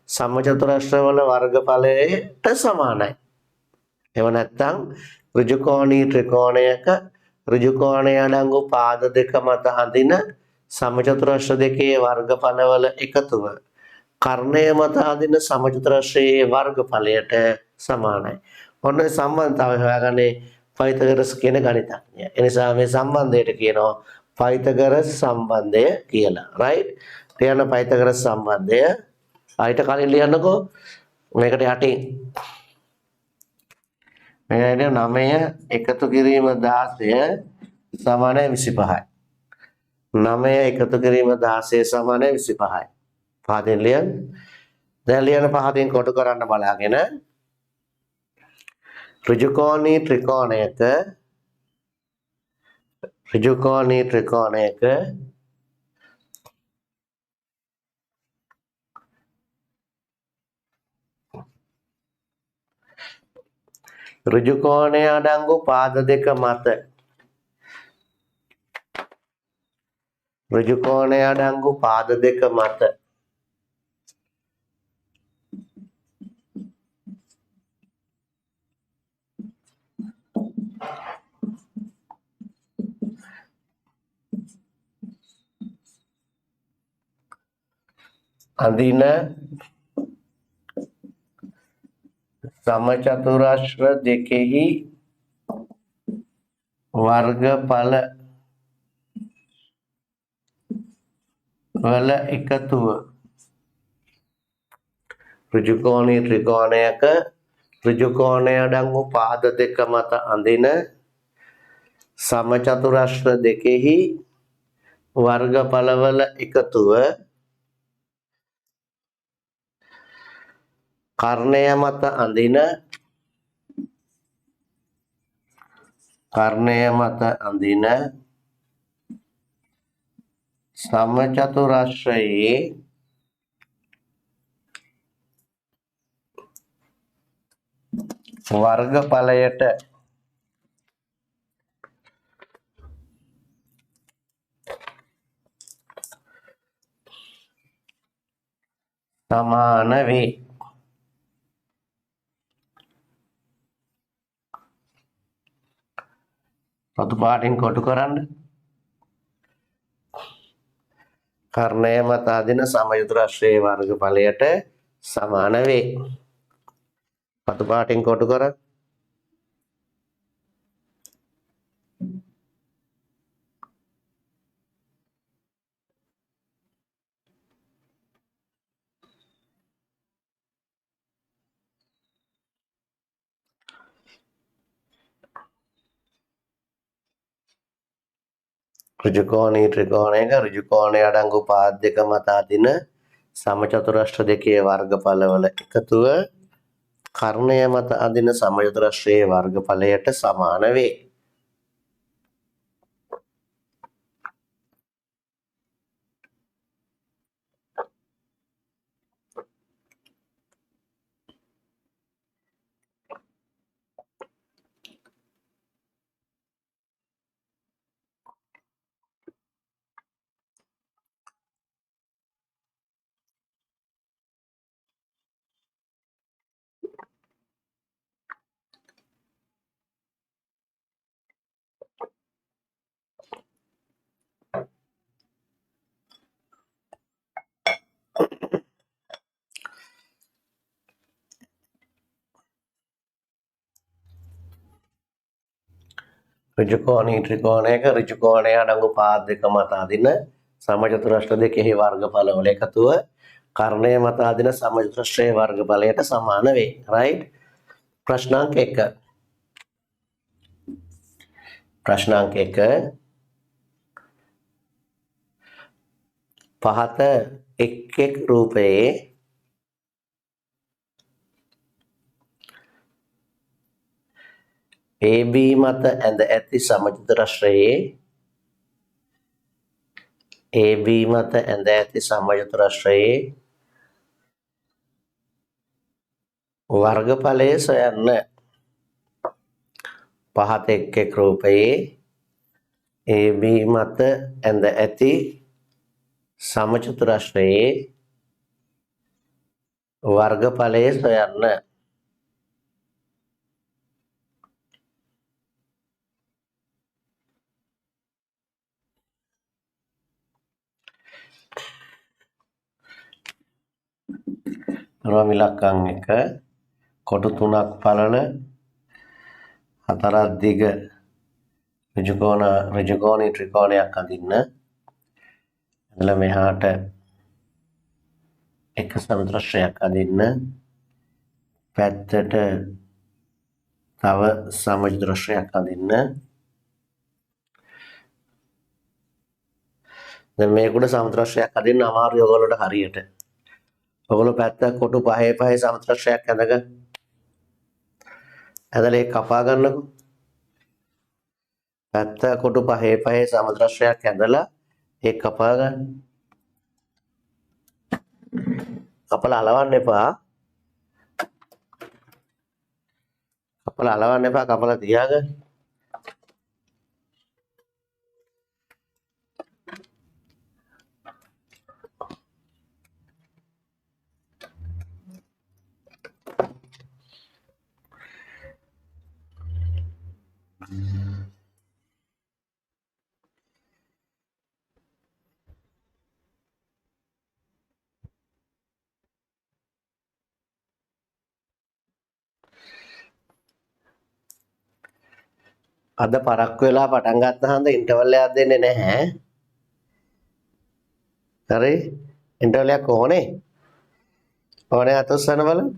සමචතුරස්‍රවල වර්ගඵලයට සමානයි. එහෙම නැත්නම් ඍජුකෝණී ත්‍රිකෝණයක ඍජුකෝණය අඩංගු පාද දෙක මත අඳින සමචතුරස්‍ර දෙකේ වර්ගඵලවල එකතුව කර්ණය මත අඳින සමචතුරස්‍රයේ වර්ගඵලයට සමානයි. ඔන්න සම්බන්ධතාවය හොයාගන්නේ පයිතගරස් කියන ගණිතඥය. ඒ නිසා මේ සම්බන්ධයට කියනවා පයිතගරස් සම්බන්ධය කියලා. රයිට්? ලියන්න පයිතගරස් සම්බන්ධය. ආයිට කලින් ලියන්නකෝ. මේකට යටින් මේකට 9 එකතු කිරීම 16 සමානයි 25යි. 9 එකතු කිරීම 16 සමානයි 25යි. පහදෙන් ලියන්න. දැන් ලියන පහදෙන් කොට කරන්න බලාගෙන ඍජුකෝණී ත්‍රිකෝණයක ඍජුකෝණය අඩංගු පාද දෙක මත ඍජුකෝණය අඩංගු පාද දෙක මත අඳින සමචතුරස්‍ර දෙකෙහි වර්ගඵල වල එකතුව ඍජුකෝණී ත්‍රිකෝණයක ඍජුකෝණය අඩංගු පාද දෙක මත අඳින සමචතුරස්‍ර දෙකෙහි වර්ගඵල වල එකතුව කර්ණය මත අඳින සමචතුරස්‍රයේ වර්ගඵලයට සමාන වේ. රතු පාටින් කොටු කරන්න. කර්ණය මත අදින සමචතුරස්‍රයේ වර්ගඵලයට සමාන වේ. රතු පාටින් කොටු කරන්න. ඍජුකෝණී ත්‍රිකෝණයක ඍජුකෝණය අඩංගු පාද දෙක මත අදින සමචතුරස්‍ර දෙකේ වර්ගඵල වල එකතුව කර්ණය මත අදින සමචතුරස්‍රයේ වර්ගඵලයට සමාන වේ. ඍජුකෝණී ත්‍රිකෝණයක ඍජුකෝණය අඩංගු පාද දෙක මත අදින සමචතුරස්‍ර දෙකෙහි වර්ගඵල වල එකතුව කර්ණය මත අදින සමචතුරස්‍රයේ වර්ගඵලයට සමාන වේ. රයිට්? ප්‍රශ්නාංක 1. ප්‍රශ්නාංක 1 පහත එක් රූපයේ AB මත ඇඳ ඇති සමචතුරස්‍රයේ AB මත ඇඳ ඇති සමචතුරස්‍රයේ වර්ගඵලය සොයන්න. පහත එක් රූපයේ AB මත ඇඳ ඇති සමචතුරස්‍රයේ වර්ගඵලය සොයන්න. රෝම ඉලක්කම් 1 කොටු 3ක් පළල 4ක් දිග ඍජුකෝණී ත්‍රිකෝණයක් අඳින්න. එතන මෙහාට එක සමචතුරස්‍රයක් අඳින්න. පැත්තට තව සමචතුරස්‍රයක් අඳින්න. දැන් මේකට සමචතුරස්‍රයක් අඳින්න අමාරුයි ඔයගොල්ලෝට හරියට. ඔයගොල්ලෝ පැත්ත කොටු 5 සමචතුරස්‍රයක් ඇඳගෙන ඇදලා ඒක කපා ගන්නකො. පැත්ත කොටු 5 සමචතුරස්‍රයක් ඇඳලා ඒක කපා ගන්න. කපලා අලවන්න එපා. කපලා තියාගන්න. අද පරක්කු වෙලා පටන් ගත්තාම ඉන්ටර්වල් එකක් දෙන්නේ නැහැ. හරි? ඉන්ටර්වල් එකක් ඕනේ. ඕනේ අත උස්සන්න බලන්න.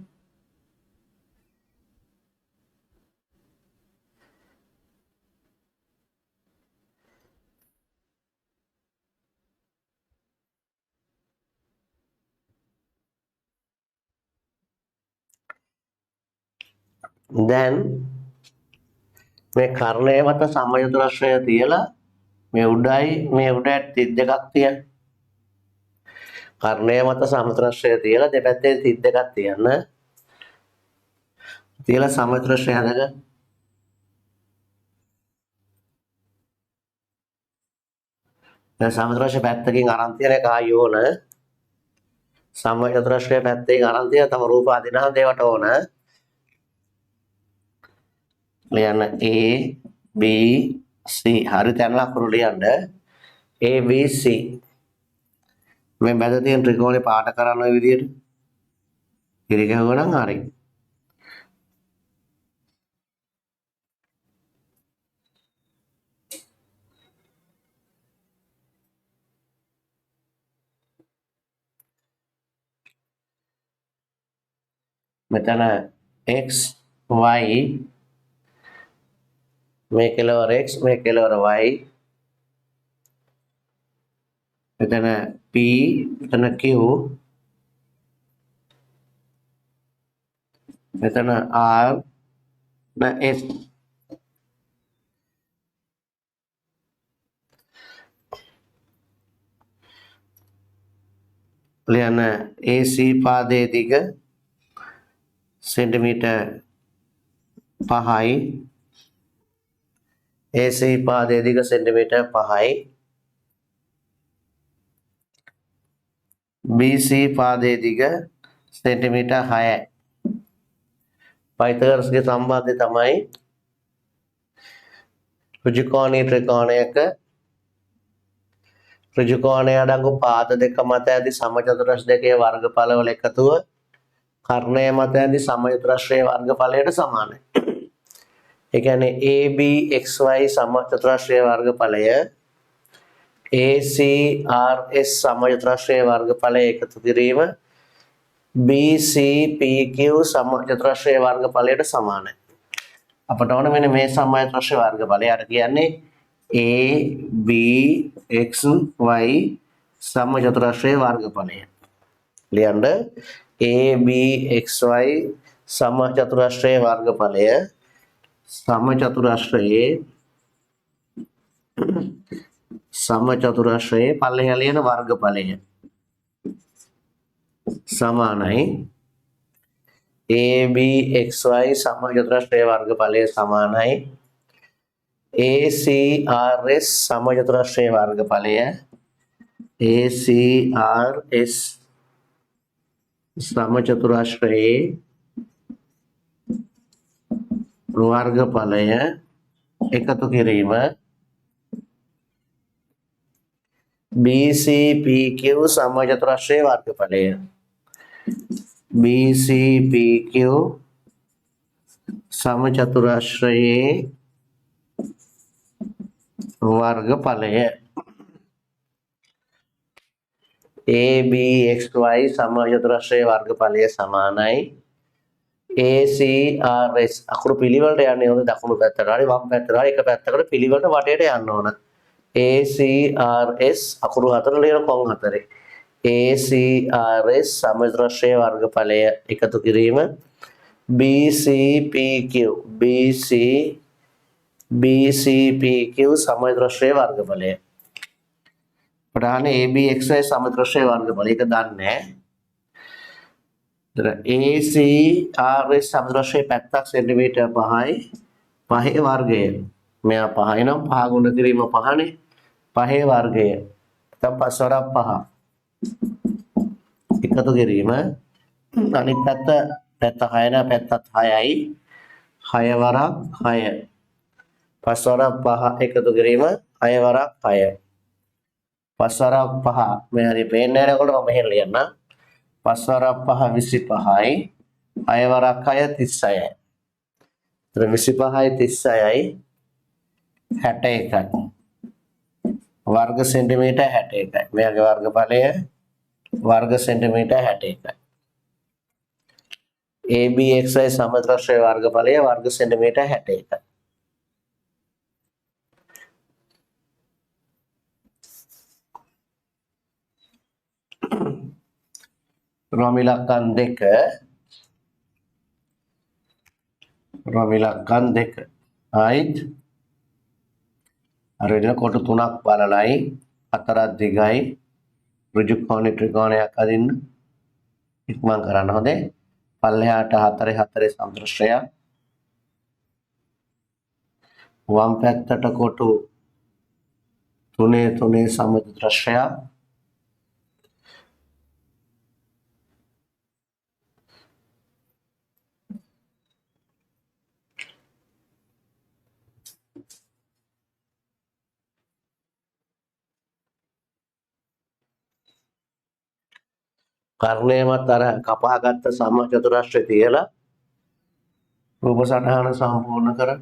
දැන් මේ කර්ණය මත සමචතුරස්‍රය තියලා මේ උඩ 32ක් තියන්න. කර්ණය මත සමචතුරස්‍රය තියලා දෙපැත්තේ 32ක් තියන්න. තියලා සමචතුරස්‍රය හදගන්න. දැන් සමචතුරස්‍රය පැත්තකින් අරන් තියන එක ආයි ඕන. සමචතුරස්‍රය පැත්තකින් අරන් තියන තම රූප අදිනහම ඒවට ඕන. ලියන්න A B C හරි තැන ලකුණු ලියන්න A B C මේ මැද තියෙන ත්‍රිකෝණේ පාට කරන ඔය විදිහට ඉරි ගහුවනම් හරි. මෙතන x y මේ කෙලවර x මේ කෙලවර y. මෙතන P මෙතන Q මෙතන R S. ලියන්න AC පාදයේ දිග සෙන්ටිමීටර් 5යි. AC පාදයේ දිග සෙන්ටිමීටර් 5යි. BC පාදයේ දිග සෙන්ටිමීටර් 6යි. පයිතගොරස්ගේ සම්බන්ධය තමයි ඍජුකෝණී ත්‍රිකෝණයක ඍජුකෝණය අඩංගු පාද දෙක මත ඇති සමචතුරස්‍ර දෙකේ වර්ගඵලවල එකතුව කර්ණය මත ඇති සමචතුරස්‍රයේ වර්ගඵලයට සමානයි. ඒ කියන්නේ ABXY සමචතුරස්‍රයේ වර්ගඵලය ACRS සමචතුරස්‍රයේ වර්ගඵලය එකතු කිරීම BCPQ සමචතුරස්‍රයේ වර්ගඵලයට සමානයි. අපට ඕන මෙන්න මේ සමචතුරස්‍රයේ වර්ගඵලයට කියන්නේ ABXY සමචතුරස්‍රයේ වර්ගඵලය. ලියන්න ABXY සමචතුරස්‍රයේ වර්ගඵලය සමචතුරස්‍රයේ පල්ලෙහා ලියන වර්ගඵලය සමානයි ABXY සමචතුරස්‍රයේ වර්ගඵලය සමානයි ACRS සමචතුරස්‍රයේ වර්ගඵලය ACRS සමචතුරස්‍රයේ වර්ගඵලය එකතු කිරීම BCPQ සමචතුරස්‍රයේ වර්ගඵලය BCPQ සමචතුරස්‍රයේ වර්ගඵලය ABXY සමචතුරස්‍රයේ වර්ගඵලය සමානයි ACRS අකුරු පිළිවෙලට යන්නේ හොඳ දකුණු පැත්තට හරි වම් පැත්තට හරි එක පැත්තකට පිළිවෙලට වටේට යන්න ඕන ACRS අකුරු හතර ලියන කොන් හතරේ ACRS සමචතුරස්‍රයේ වර්ගඵලය එකතු කිරීම BCPQ සමචතුරස්‍රයේ වර්ගඵලය ප්‍රධාන ABXY සමචතුරස්‍රයේ වර්ගඵලය එක දන්නේ ACRS සමචතුරස්‍රයේ පැත්තක් සෙන්ටිමීටර් 5යි 5 වර්ගය මෙයා 5යි නම් 5 ගුණ කිරීම 5නේ 5 වර්ගය නැත්නම් 5 වරක් 5 එකතු කිරීම අනිත් පැත්ත 6 නා පැත්තත් 6යි 6 වරක් 6 5 වරක් 5 එකතු කිරීම 6 වරක් 6 5 වරක් 5 මේ හරිය පේන්නේ නැහැ නේද? මම මෙහෙම ලියන්න 5 වරක් 5 25යි 6 වරක් 6 36යි. එතන 25යි 36යි 61යි. वर्ग सेंटीमीटर 61යි. මෙයාගේ වර්ගඵලය वर्ग सेंटीमीटर 61යි. ABXY සමචතුරස්‍රයේ වර්ගඵලය वर्ग सेंटीमीटर 61යි. රෝම ඉලක්කම් 2 ආයිත් අර විදිහට කොට 3ක් බලලයි 4ක් දිගයි ඍජු කෝණී ත්‍රිකෝණයක් අදින්න ඉක්මන් කරන්න හොඳේ පල්ලෙහාට 4 4 සමචතුරස්‍රය වම් පැත්තට කොට 3 3 සමචතුරස්‍රය කර්ණයමත් අර කපාගත්ත සමචතුරස්‍රය තියලා රූප සටහන සම්පූර්ණ කරන්න.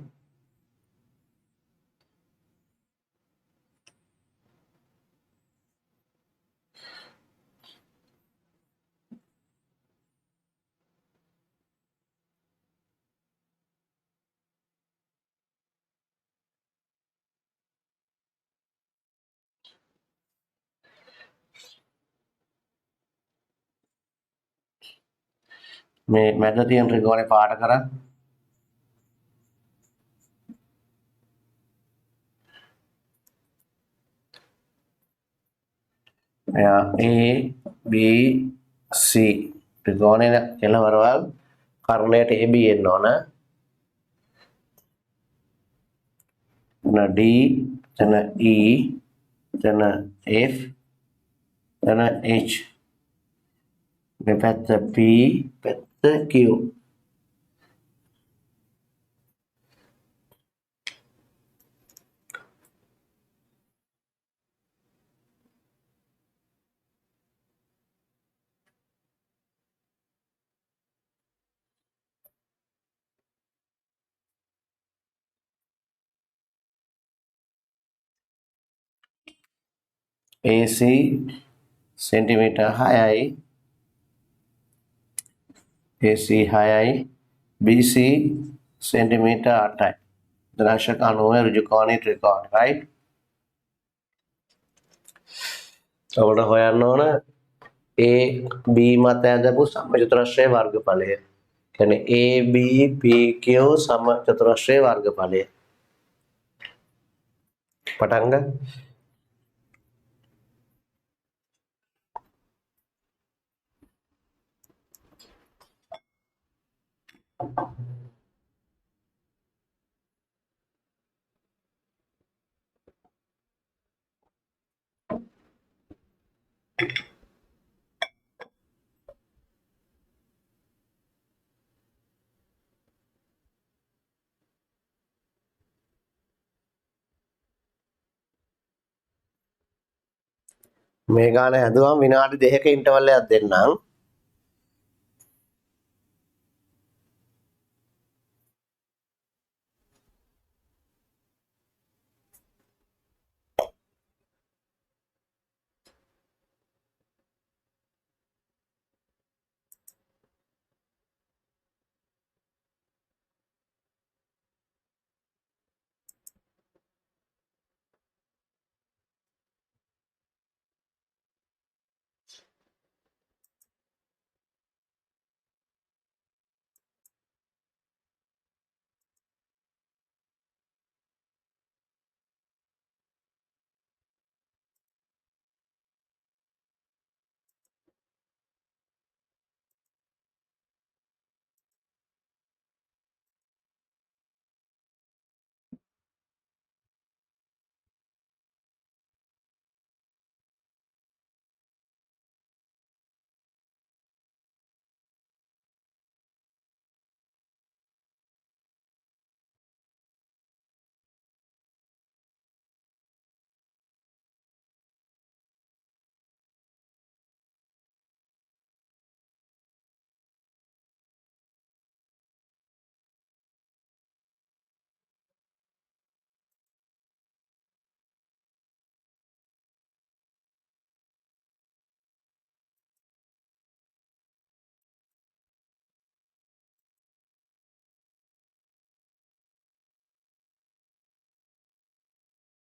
මේ මැද තියෙන ත්‍රිකෝණේ පාට කරන් එයා A B C ත්‍රිකෝණේ කෙළවරවල් කර්ණයට AB එන්න ඕන. එතන D එතන E එතන F එතන H මේ පැත්ත P පැත්ත Q AC सेंटीमीटर 6යි AC 6යි BC सेंटीमीटर 8යි. දශක 90 ඍජුකෝණයේ ත්‍රිකෝණය right. අපිට හොයන්න ඕන A B මත ඇඳපු සමචතුරස්‍රයේ වර්ගඵලය. කියන්නේ A B P Q සමචතුරස්‍රයේ වර්ගඵලය. පටන් ගන්න. මේ ගාන හැදුවම විනාඩි 2ක ඉන්ටර්වල් එකක් දෙන්නම්.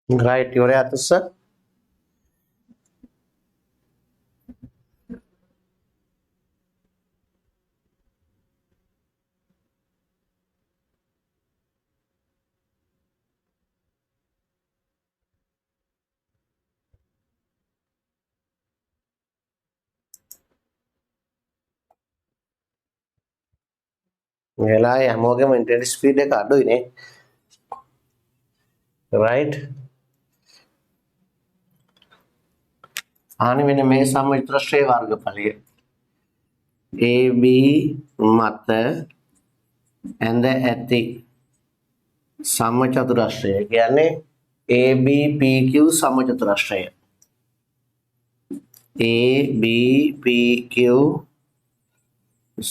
right ඉවරයි අතස්ස. වෙලාවේ හැමෝගෙම ඉන්ටර්නෙට් ස්පීඩ් එක අඩුයි නේ. right. ආනි මෙන්න මේ සමචතුරස්‍රයේ වර්ගඵලය. A B මත ඇඳ ඇති සමචතුරස්‍රය කියන්නේ A B P Q සමචතුරස්‍රය. A B P Q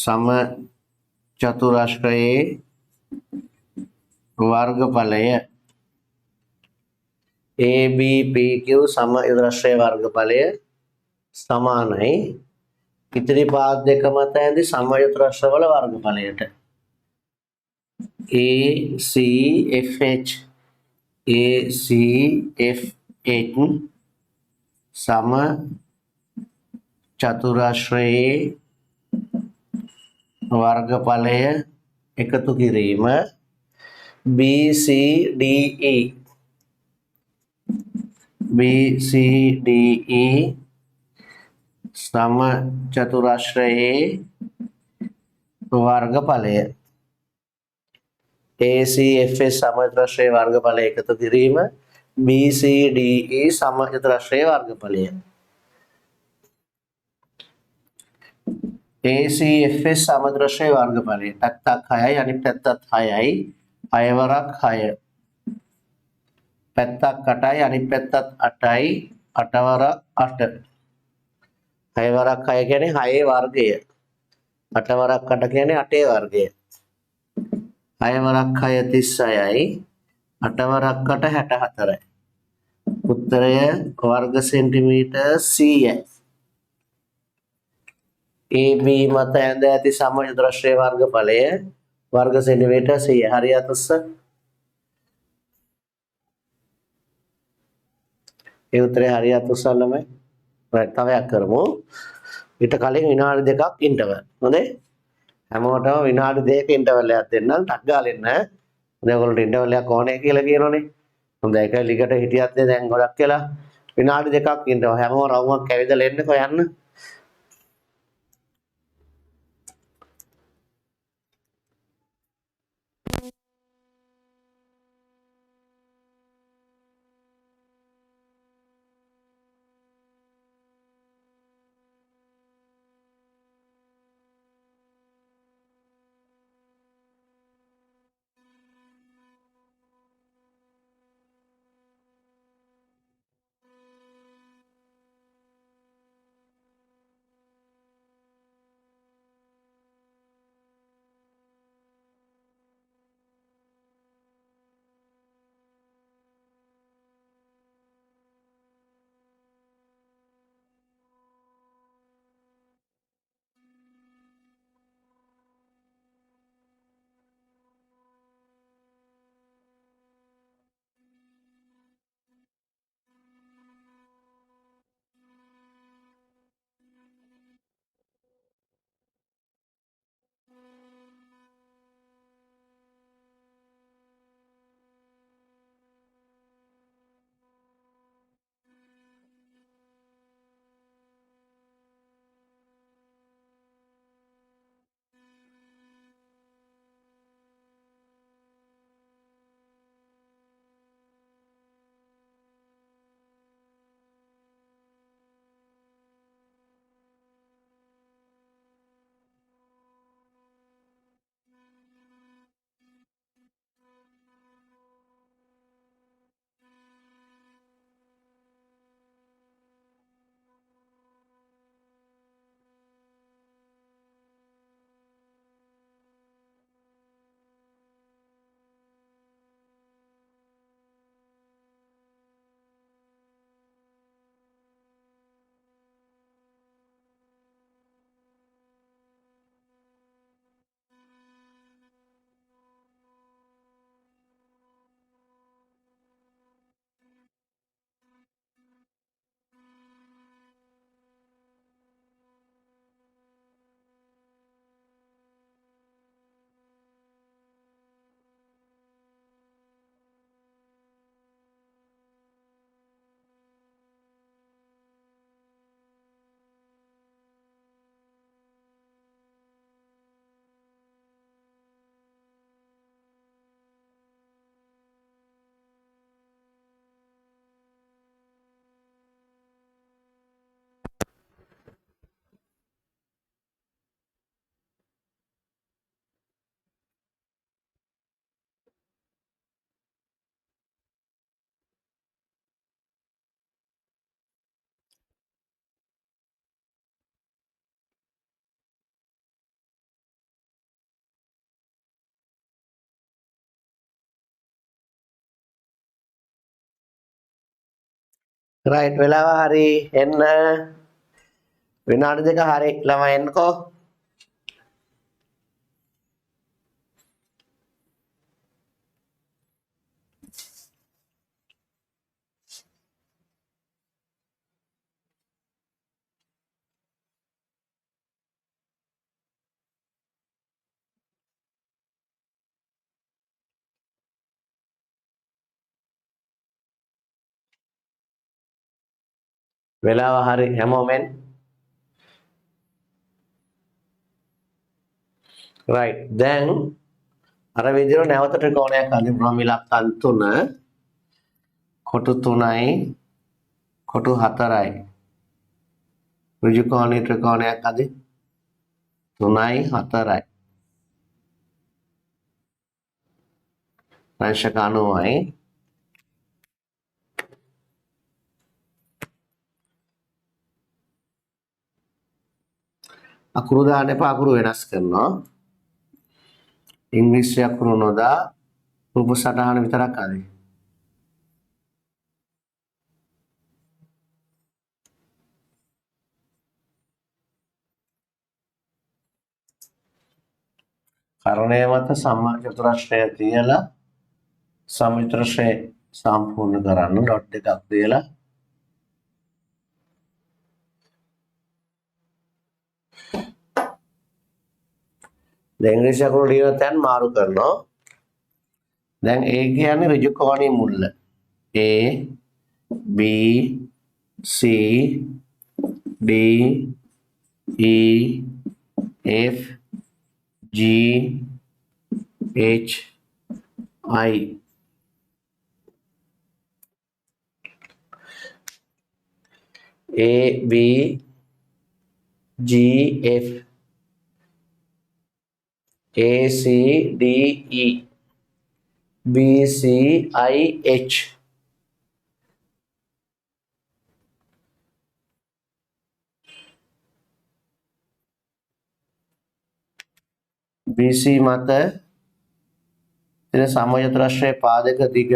සමචතුරස්‍රයේ වර්ගඵලය. A B P Q සමචතුරස්‍රයේ වර්ගඵලය සමානයි ඉතිරි පාද දෙක මත ඇඳි සමචතුරස්‍රවල වර්ගඵලයට. A C F H A C F H සමචතුරස්‍රයේ වර්ගඵලය එකතු කිරීම. B C D E B C D E සමචතුරස්‍රයේ වර්ගඵලය. ACFS සමචතුරස්‍රයේ වර්ගඵලය එකතු කිරීම. BCDE සමචතුරස්‍රයේ වර්ගඵලය. ACFS සමචතුරස්‍රයේ වර්ගඵලය පැත්තක් 6යි අනිත් පැත්තත් 6යි 6 වරක් 6 පැත්තක් 8යි අනිත් පැත්තත් 8යි 8 වරක් 8 6 වරක් 6 කියන්නේ 6 වර්ගය 8 වරක් 8 කියන්නේ 8 වර්ගය 6 වරක් 6 36යි 8 වරක් 8 64යි උත්තරය වර්ග සෙන්ටිමීටර් 100යි. AB මත ඇඳ ඇති සමචතුරස්‍රයේ වර්ගඵලය वर्ग सेंटीमीटर सही है हरियातुस्ස ඒ උත්තරේ හරියතුස්ස ළමයි right තවයක් කරමු ඊට කලින් විනාඩි දෙකක් ඉන්ටර්වල් හොඳයි හැමෝටම විනාඩි දෙකක ඉන්ටර්වල් එකක් දෙන්නම් ටක් ගාලා එන්න දැන් ඔයගොල්ලන්ට ඉන්ටර්වල් එකක් ඕනේ කියලා කියනෝනේ හොඳයි ඒක ලිගට හිටියත් දැන් ගොඩක් වෙලා විනාඩි දෙකක් ඉන්ටර්වල් හැමෝම රවුමක් ඇවිදලා එන්නකෝ යන්න right වෙලාව හරි එන්න විනාඩි දෙක හරි ළමයි එන්නකෝ වෙලාව හරි හැමෝමෙන් right දැන් අර විදිහට නැවත ත්‍රිකෝණයක් අඳිනවා මිලක්කන් 3 කොටු 3යි කොටු 4යි ඍජු කෝණී ත්‍රිකෝණයක් අඳි 3යි 4යි ප්‍රංශක 90යි අකුරු දාන්න එපා අකුරු වෙනස් කරනවා ඉංග්‍රීසි අකුරු නොදා රූප සටහන විතරක් අඳි කරණය මත සමචතුරස්‍රය තියලා සමචතුරස්‍රය සම්පූර්ණ කරන්න ඩොට් එකක් තියලා දැන් ඉංග්‍රීසි අකුරු ලියන තැන් මාරු කරනවා. දැන් A කියන්නේ ඍජු කෝණීය මුල්ල. A B C D E F G H I A B G F A C D E B C I H BC මත තියෙන සමචතුරස්‍රයේ පාදක දිග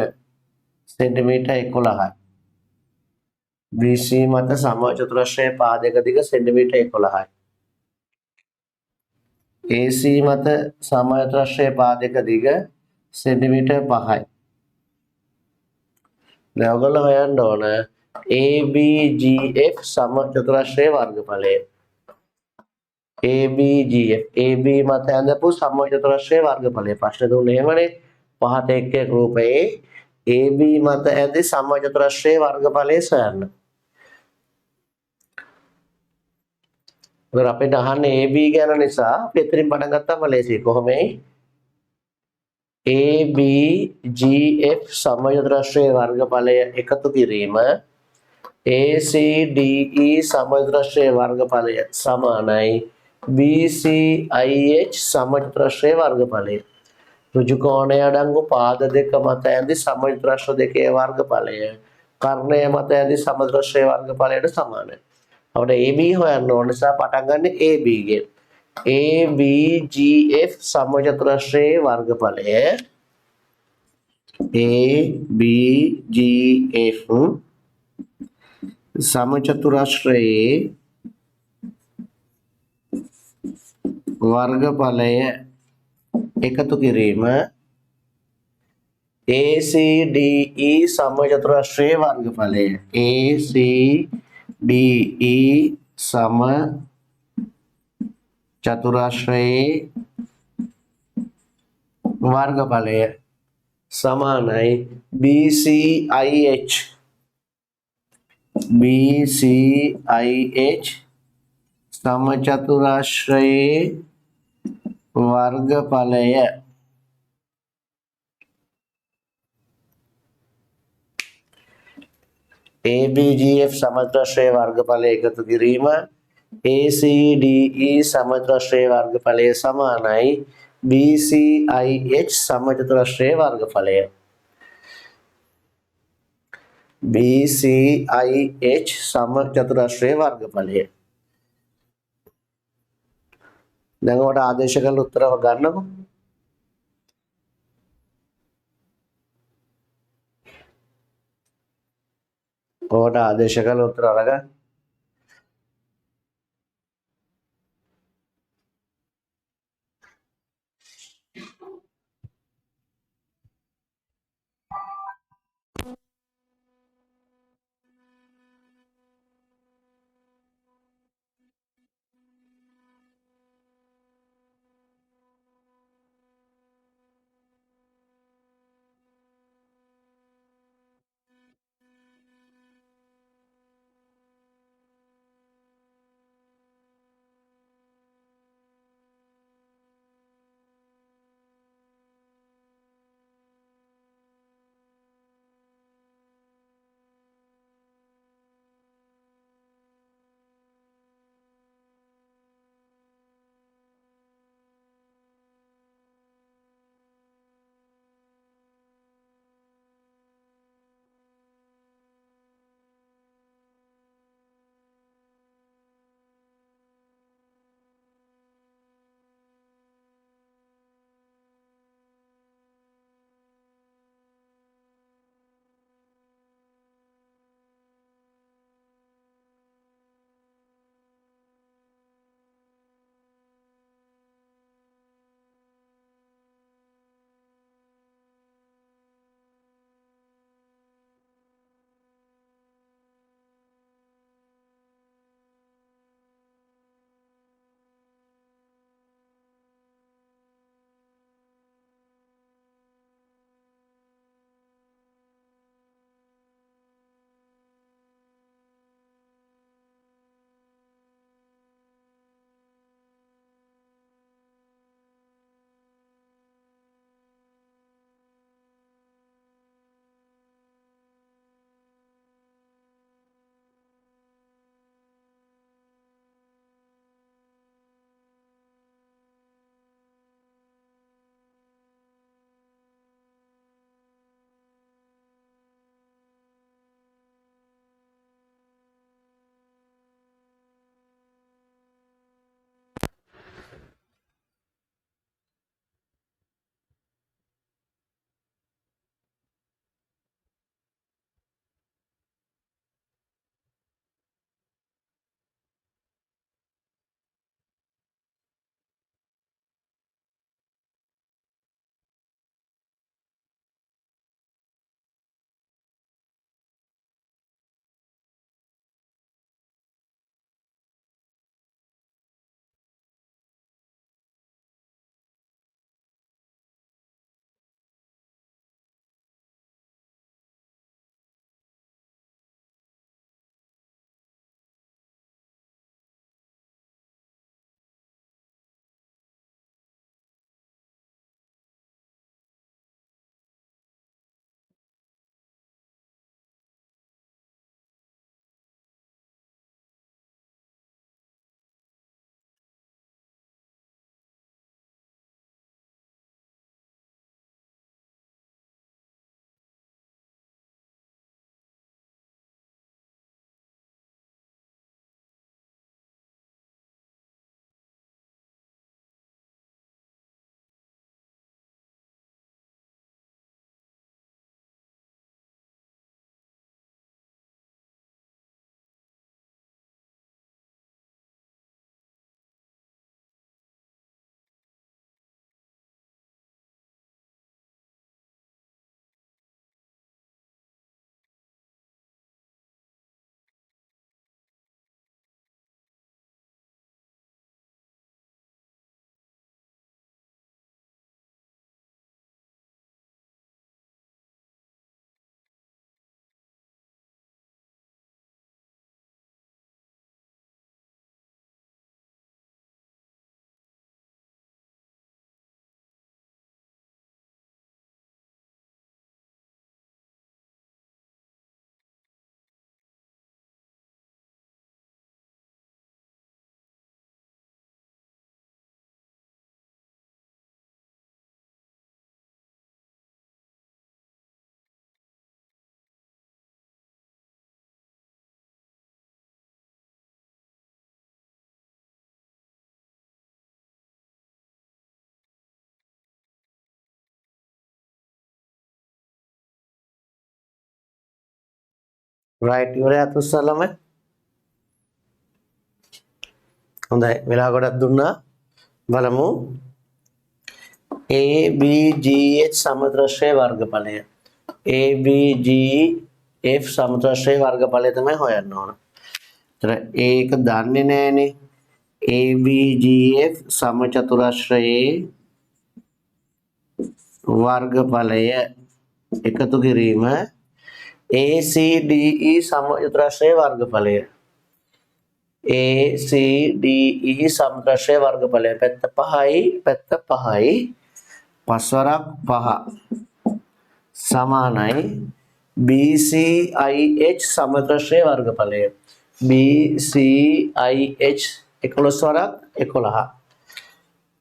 සෙන්ටිමීටර් 11යි. BC මත සමචතුරස්‍රයේ පාදක දිග සෙන්ටිමීටර් 11යි. AC මත සමචතුරස්‍රයේ පාදක දිග සෙන්ටිමීටර් 5යි. දැන් ඔයගොල්ලෝ හොයන්න ඕන ABGF සමචතුරස්‍රයේ වර්ගඵලය. ABGF AB මත ඇඳපු සමචතුරස්‍රයේ වර්ගඵලය. ප්‍රශ්න දුන්නේ එහෙමනේ. 5ට 1 රූපයේ AB මත ඇඳි සමචතුරස්‍රයේ වර්ගඵලය සොයන්න. ඉතින් අපිට අහන්නේ AB ගැන නිසා අපි එතනින් පටන් ගත්තාම ලේසියි. කොහොමයි? ABGF සමචතුරස්‍රයේ වර්ගඵලය එකතු කිරීම ACDE සමචතුරස්‍රයේ වර්ගඵලය සමානයි BCIH සමචතුරස්‍රයේ වර්ගඵලය. ඍජු කෝණය අඩංගු පාද දෙක මත ඇඳි සමචතුරස්‍ර දෙකේ වර්ගඵලය කර්ණය මත ඇඳි සමචතුරස්‍රයේ වර්ගඵලයට සමානයි. අපිට AB හොයන්න ඕන නිසා පටන් ගන්න AB ගෙන්. ABGF සමචතුරස්‍රයේ වර්ගඵලය ABGF සමචතුරස්‍රයේ වර්ගඵලය එකතු කිරීම ACDE සමචතුරස්‍රයේ වර්ගඵලය ACDE සමචතුරස්‍රයේ වර්ගඵලය සමානයි BCIH සමචතුරස්‍රයේ වර්ගඵලය ABGF සමචතුරස්‍රයේ වර්ගඵලය එකතු කිරීම ACDE සමචතුරස්‍රයේ වර්ගඵලය සමානයි BCIH සමචතුරස්‍රයේ වර්ගඵලය. BCIH සමචතුරස්‍රයේ වර්ගඵලය. දැන් ඔයාලට ආදේශ කරලා උත්තර ගන්නකො. ඔයාලට ආදේශ කරලා උත්තර අරගන්න. right ඉවරයි අතුස්සලම හොඳයි වෙලා ගොඩක් දුන්නා බලමු ABGH සමද්‍රශ්‍රයේ වර්ගඵලය ABGF සමද්‍රශ්‍රයේ වර්ගඵලය තමයි හොයන්න ඕන. ඒතර ඒක දන්නේ නැහනේ ABGF සමචතුරස්‍රයේ වර්ගඵලය එකතු කිරීම ACDE සමචතුරස්‍රයේ වර්ගඵලය ACDE සමචතුරස්‍රයේ වර්ගඵලය පැත්ත 5යි පස්වරක් 5 සමානයි BCIH සමචතුරස්‍රයේ වර්ගඵලය BCIH 11 වරක්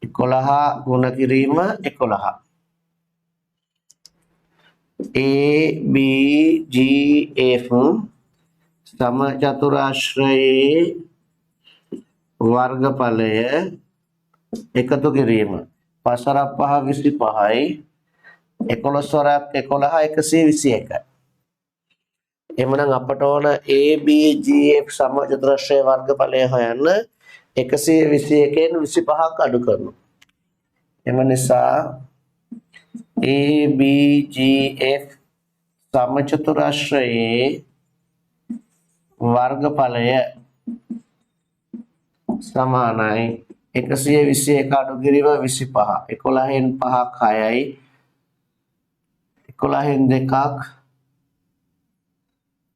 11 ගුණ කිරීම 11 ABGF සමචතුරාශ්‍රයේ වර්ගඵලය එකතු කිරීම 5 වරක් 5 25යි 11 වරක් 11 121යි එhmenan අපට ඕන ABGF සමචතුරාශ්‍රයේ වර්ගඵලය හොයන්න 121න් 25ක් අඩු කරනවා එම නිසා ABGF සමචතුරාශ්‍රයේ වර්ගඵලය සමානයි 121 අඩු කිරීම 25 11න් 5ක් 6යි 11න් 2ක්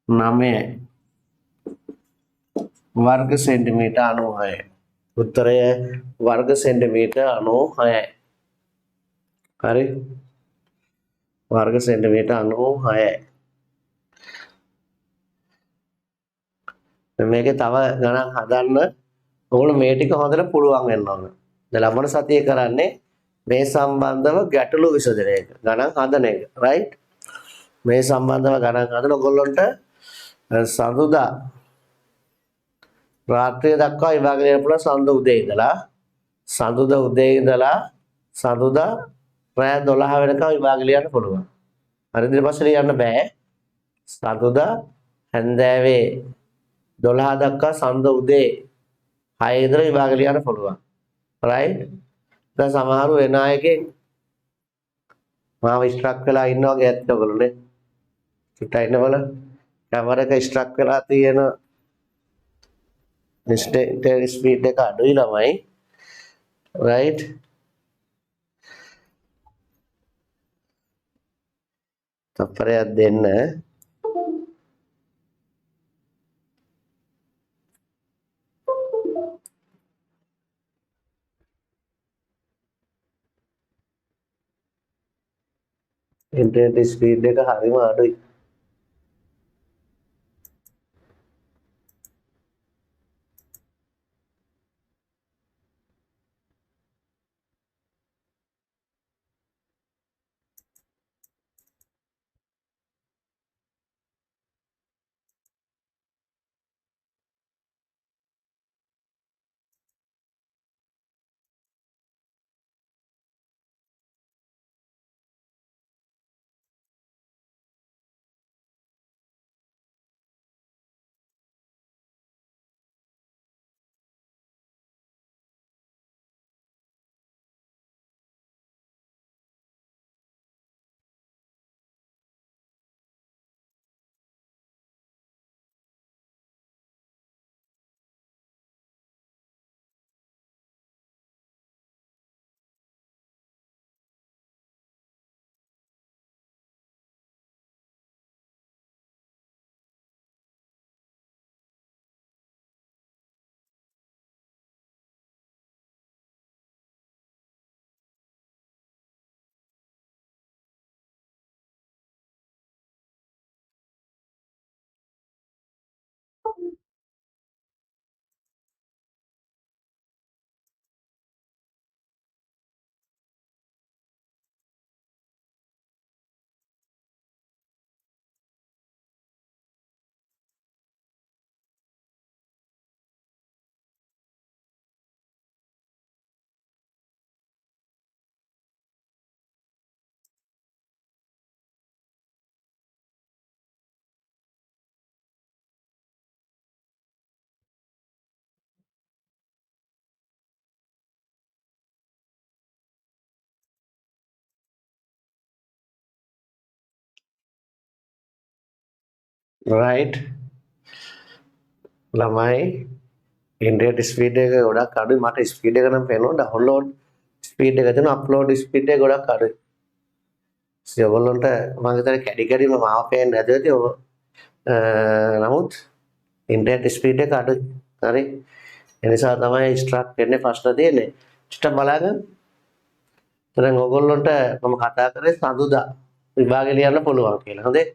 9යි वर्ग सेंटीमीटर 96 उत्तरය वर्ग सेंटीमीटर 96යි හරි वर्ग सेंटीमीटर 96යි මේකේ තව ගණන් හදන්න ඕගොල්ලෝ මේ ටික හොඳට පුළුවන් වෙන්න ඕන දැන් ලබන සතියේ කරන්නේ මේ සම්බන්ධව ගැටලු විසඳන එක ගණන් හදන එක රයිට් මේ සම්බන්ධව ගණන් හදන ඔයගොල්ලන්ට සඳුදා රාත්‍රිය දක්වා විභාග දෙන්න පුළුවන් සඳුදා උදේ ඉඳලා සඳුදා රෑ 12 වෙනකම් විභාග ලියන්න පුළුවන්. හරිද? ඊට පස්සේ ලියන්න බෑ. සඳුදා හැන්දෑවේ 12 දක්වා සඳුදා උදේ 6 ඉඳලා විභාග ලියන්න පුළුවන්. රයිට්? දැන් සමහරු වෙන අයගෙන් මාව ස්ට්‍රක් වෙලා ඉන්නවා වගේ ඇත්ත ඔයගොල්ලෝ නේ. චුට්ටක් ඉන්න බලන්න. කැමරා එක ස්ට්‍රක් වෙලා තියෙන ස්පීඩ් එක අඩුයි ළමයි right තප්පරයක් දෙන්න ඉන්ටර්නෙට් ස්පීඩ් එක හරිම අඩුයි right ළමයි ඉන්ටර්නෙට් ස්පීඩ් එක ගොඩක් අඩුයි මට ස්පීඩ් එක නම් පේනවා ඩවුන්ලෝඩ් ස්පීඩ් එක තියෙනවා අප්ලෝඩ් ස්පීඩ් එක ගොඩක් අඩුයි ඔයගොල්ලන්ට මම හිතන්නේ කැඩි කැඩිම මාව පේන්නේ නැතුව ඇති ඔය නමුත් ඉන්ටර්නෙට් ස්පීඩ් එක අඩුයි හරි ඒ නිසා තමයි ස්ට්‍රක් වෙන්නේ ප්‍රශ්න තියෙන්නේ චුට්ටක් බලන්න දැන් ඔයගොල්ලන්ට මම කතා කරේ සඳුදා විභාගෙ ලියන්න පුළුවන් කියලා හොඳේ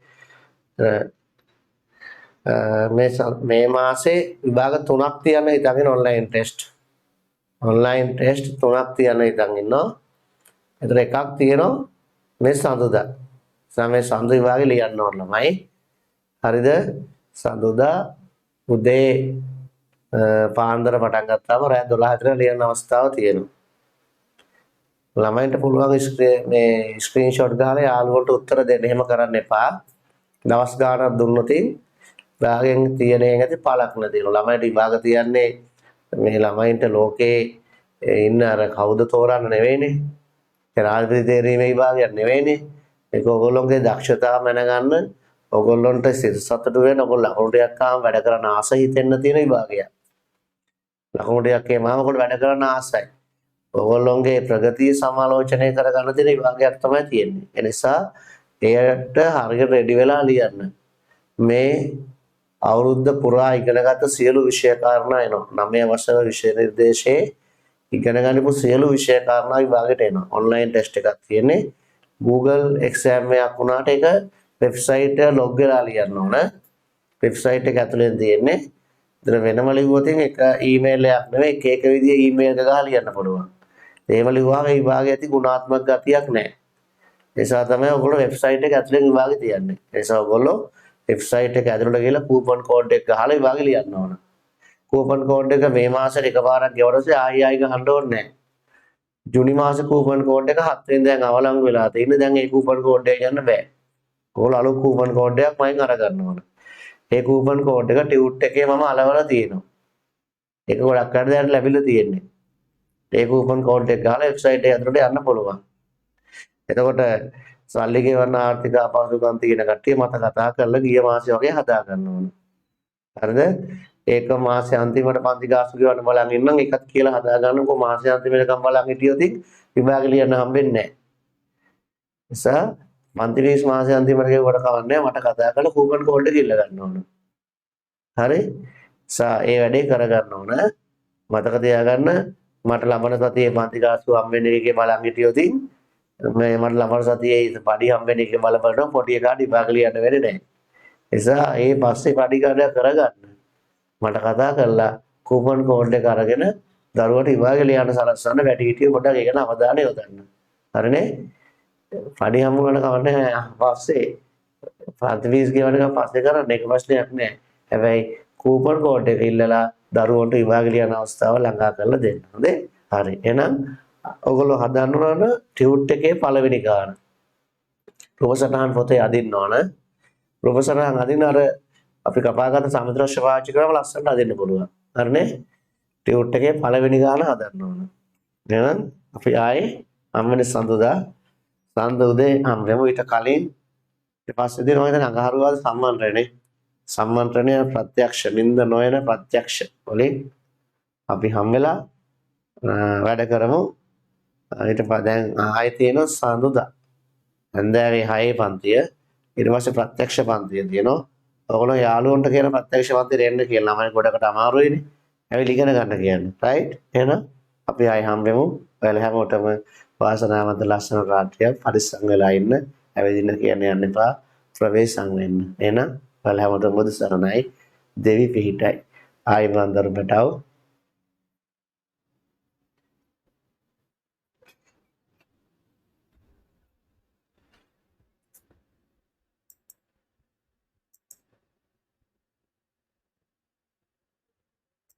මේ මාසේ විභාග 3ක් තියන්න හිතගෙන ඔන්ලයින් ටෙස්ට් 3ක් තියන්න හිතන් ඉන්නවා. ඒතර එකක් තියෙනවා මේ සඳුදා. සමේ සඳු විභාගෙ ලියන්න ඕන ළමයි. හරිද? සඳුදා උදේ පාන්දර පටන් ගත්තාම රාත්‍රී 12 විතර ලියන අවස්ථාව තියෙනවා. ළමයින්ට පුළුවන් මේ ස්ක්‍රීන්ෂොට් ගහලා යාළුවන්ට උත්තර දෙන්න. එහෙම කරන්න එපා. දවස් ගානක් දුන්නොත් විභාගයෙන් තියන්නේ නැති පළක් නැතිනවා. ළමයිට විභාග තියන්නේ මේ ළමයින්ට ලෝකේ ඉන්න අර කවුද තෝරන්න නෙවෙයිනේ. ඒ රාජ්‍ය තේරීමේ විභාගයක් නෙවෙයිනේ. ඒක ඔයගොල්ලෝගේ දක්ෂතාව මැනගන්න ඔයගොල්ලන්ට සතුටු වෙන ඔයගොල්ලෝ ලකුණු ටිකක් ආවම වැඩ කරන්න ආස හිතෙන්න තියෙන විභාගයක්. ලකුණු ටිකක් එමාම ඔයගොල්ලෝ වැඩ කරන්න ආසයි. ඔයගොල්ලෝගේ ප්‍රගතිය සමාලෝචනය කරගන්න තියෙන විභාගයක් තමයි තියෙන්නේ. ඒ නිසා එයට හරියට රෙඩි වෙලා ලියන්න. මේ අවුරුද්ද පුරා ඉගෙනගත්ත සියලු විෂය කාරණා එනවා. 9 වසර විෂය නිර්දේශයේ ඉගෙන ගන්නපු සියලු විෂය කාරණා විභාගයට එනවා. ඔන්ලයින් ටෙස්ට් එකක් තියෙන්නේ. Google exam එකක් වුණාට ඒක වෙබ්සයිට් එක ලොග් වෙලා ලියන්න ඕන. වෙබ්සයිට් එක ඇතුලේ තියෙන්නේ. ඉතින් වෙනම ලිව්වොත් එක ඊමේල් එකක් නෙවෙයි එක විදිහේ ඊමේල් එක ගහලා ලියන්න පුළුවන්. එහෙම ලිව්වම ඒ විභාගයේ ඇති ගුණාත්මක ගතියක් නැහැ. ඒ නිසා තමයි ඔයගොල්ලෝ වෙබ්සයිට් එක ඇතුලෙන් විභාගෙ තියන්නේ. ඒ නිසා ඔයගොල්ලෝ වෙබ්සයිට් එක ඇතුළට ගිහලා කූපන් කෝඩ් එක ගහලා විභාගෙ ලියන්න ඕන. කූපන් කෝඩ් එක මේ මාසෙට එකපාරක් ගෙවනොත් ආයි ගහන්න ඕනේ නැහැ. ජූනි මාසේ කූපන් කෝඩ් එක 7 වෙනිදා දැන් අවලංගු වෙලා තියෙන්නේ. දැන් ඒ කූපන් කෝඩ් එක ගන්න බෑ. ඔයගොල්ලෝ අලුත් කූපන් කෝඩ් එකක් මයින් අරගන්න ඕන. ඒ කූපන් කෝඩ් එක ටියුට් එකේ මම අලවලා තියෙනවා. ඒක ගොඩක් අය දැන් ලැබිලා තියෙන්නේ. ඒ කූපන් කෝඩ් එක ගහලා වෙබ්සයිට් එක ඇතුළට යන්න පුළුවන්. එතකොට සල්ලි ගෙවන්න ආර්ථික අපහසුකම් තියෙන කට්ටිය මට කතා කරලා ගිය මාසේ වගේ හදා ගන්න ඕන. හරිද? ඒක මාසේ අන්තිමට පන්ති ගාස්තු ගෙවන්න බලන් ඉන්නම් ඒකත් කියලා හදා ගන්නකො මාසේ අන්තිමටකම් බලන් හිටියොත් විභාග ලියන්න හම්බෙන්නේ නැහැ. නිසා පන්ති ෆීස් මාසේ අන්තිමට ගෙවුවට කවන්නේ මට කතා කරලා කූපන් කෝඩ් එක ඉල්ල ගන්න ඕන. හරි? ඒ වැඩේ කරගන්න ඕන. මතක තියාගන්න මට ලබන සතියේ පන්ති ගාස්තු හම්බෙන්නේ එකේ බලන් හිටියොත් මේ මට ලබන සතියේ පඩි හම්බෙන එක බලපළන පොඩි එකාට විභාග ලියන්න වෙන්නේ නැහැ. නිසා ඒ පස්සේ පඩි කාර්යය කරගන්න. මට කතා කරලා කූපන් කෝඩ් එක අරගෙන දරුවට විභාග ලියන්න සලස්වන්න වැඩි හිටිය පොඩ්ඩක් ඒකන අවධානය යොදන්න. හරිනේ? පඩි හම්බ කරන කවන්නේ පස්සේ පන්ති ෆීස් ගෙවන එක පස්සේ කරන්න ඒක ප්‍රශ්නයක් නෑ. හැබැයි කූපන් කෝඩ් එක ඉල්ලලා දරුවන්ට විභාග ලියන අවස්ථාව ළඟා කරලා දෙන්න. හොඳේ? හරි. එහෙනම් ඔයගොල්ලෝ හදන්න ඕන ටියුට් එකේ පළවෙනි ගාන. ප්‍රොෆෙසර්හන් පොතේ අදින්න ඕන. ප්‍රොෆෙසර්හන් අදින්න අර අපි කපාගත්ත සමුද්‍රශ්‍ය පාවිච්චි කරාම ලස්සනට අදින්න පුළුවන්. හරිනේ? ටියුට් එකේ පළවෙනි ගාන හදන්න ඕන. එහෙනම් අපි ආයේ අම්මනේ සඳුදා උදේ හම්බෙමු ඊට කලින් ඊට පස්සේ දින ඔය දැන් අඟහරුවාද සම්මන්ත්‍රණේ. සම්මන්ත්‍රණය ප්‍රත්‍යක්ෂ නින්ද නොයන ප්‍රත්‍යක්ෂ වලින් අපි හම්බෙලා වැඩ කරමු. ඊට පස්සේ දැන් ආයෙ තියෙනවා සඳුදා. හන්දෑවේ 6 පන්තිය. ඊට පස්සේ ප්‍රත්‍යක්ෂ පන්තිය තියෙනවා. ඔයගොල්ලෝ යාළුවන්ට කියන ප්‍රත්‍යක්ෂ පන්තියට එන්න කියලා. ළමයි ගොඩකට අමාරුයිනේ. ඇවිල්ලා ඉගෙන ගන්න කියන්නේ. රයිට්? එහෙනම් අපි ආයෙ හම්බෙමු. ඔයාලා හැමෝටම වාසනාවන්ත ලස්සන රාත්‍රියක් පරිස්සම් වෙලා ඉන්න. ඇවිදින්න කියන්නේ යන්න එපා. ප්‍රවේශම් වෙන්න. එහෙනම් ඔයාලා හැමෝටම බුදු සරණයි. දෙවි පිහිටයි. ආයෙ මන්දර බටව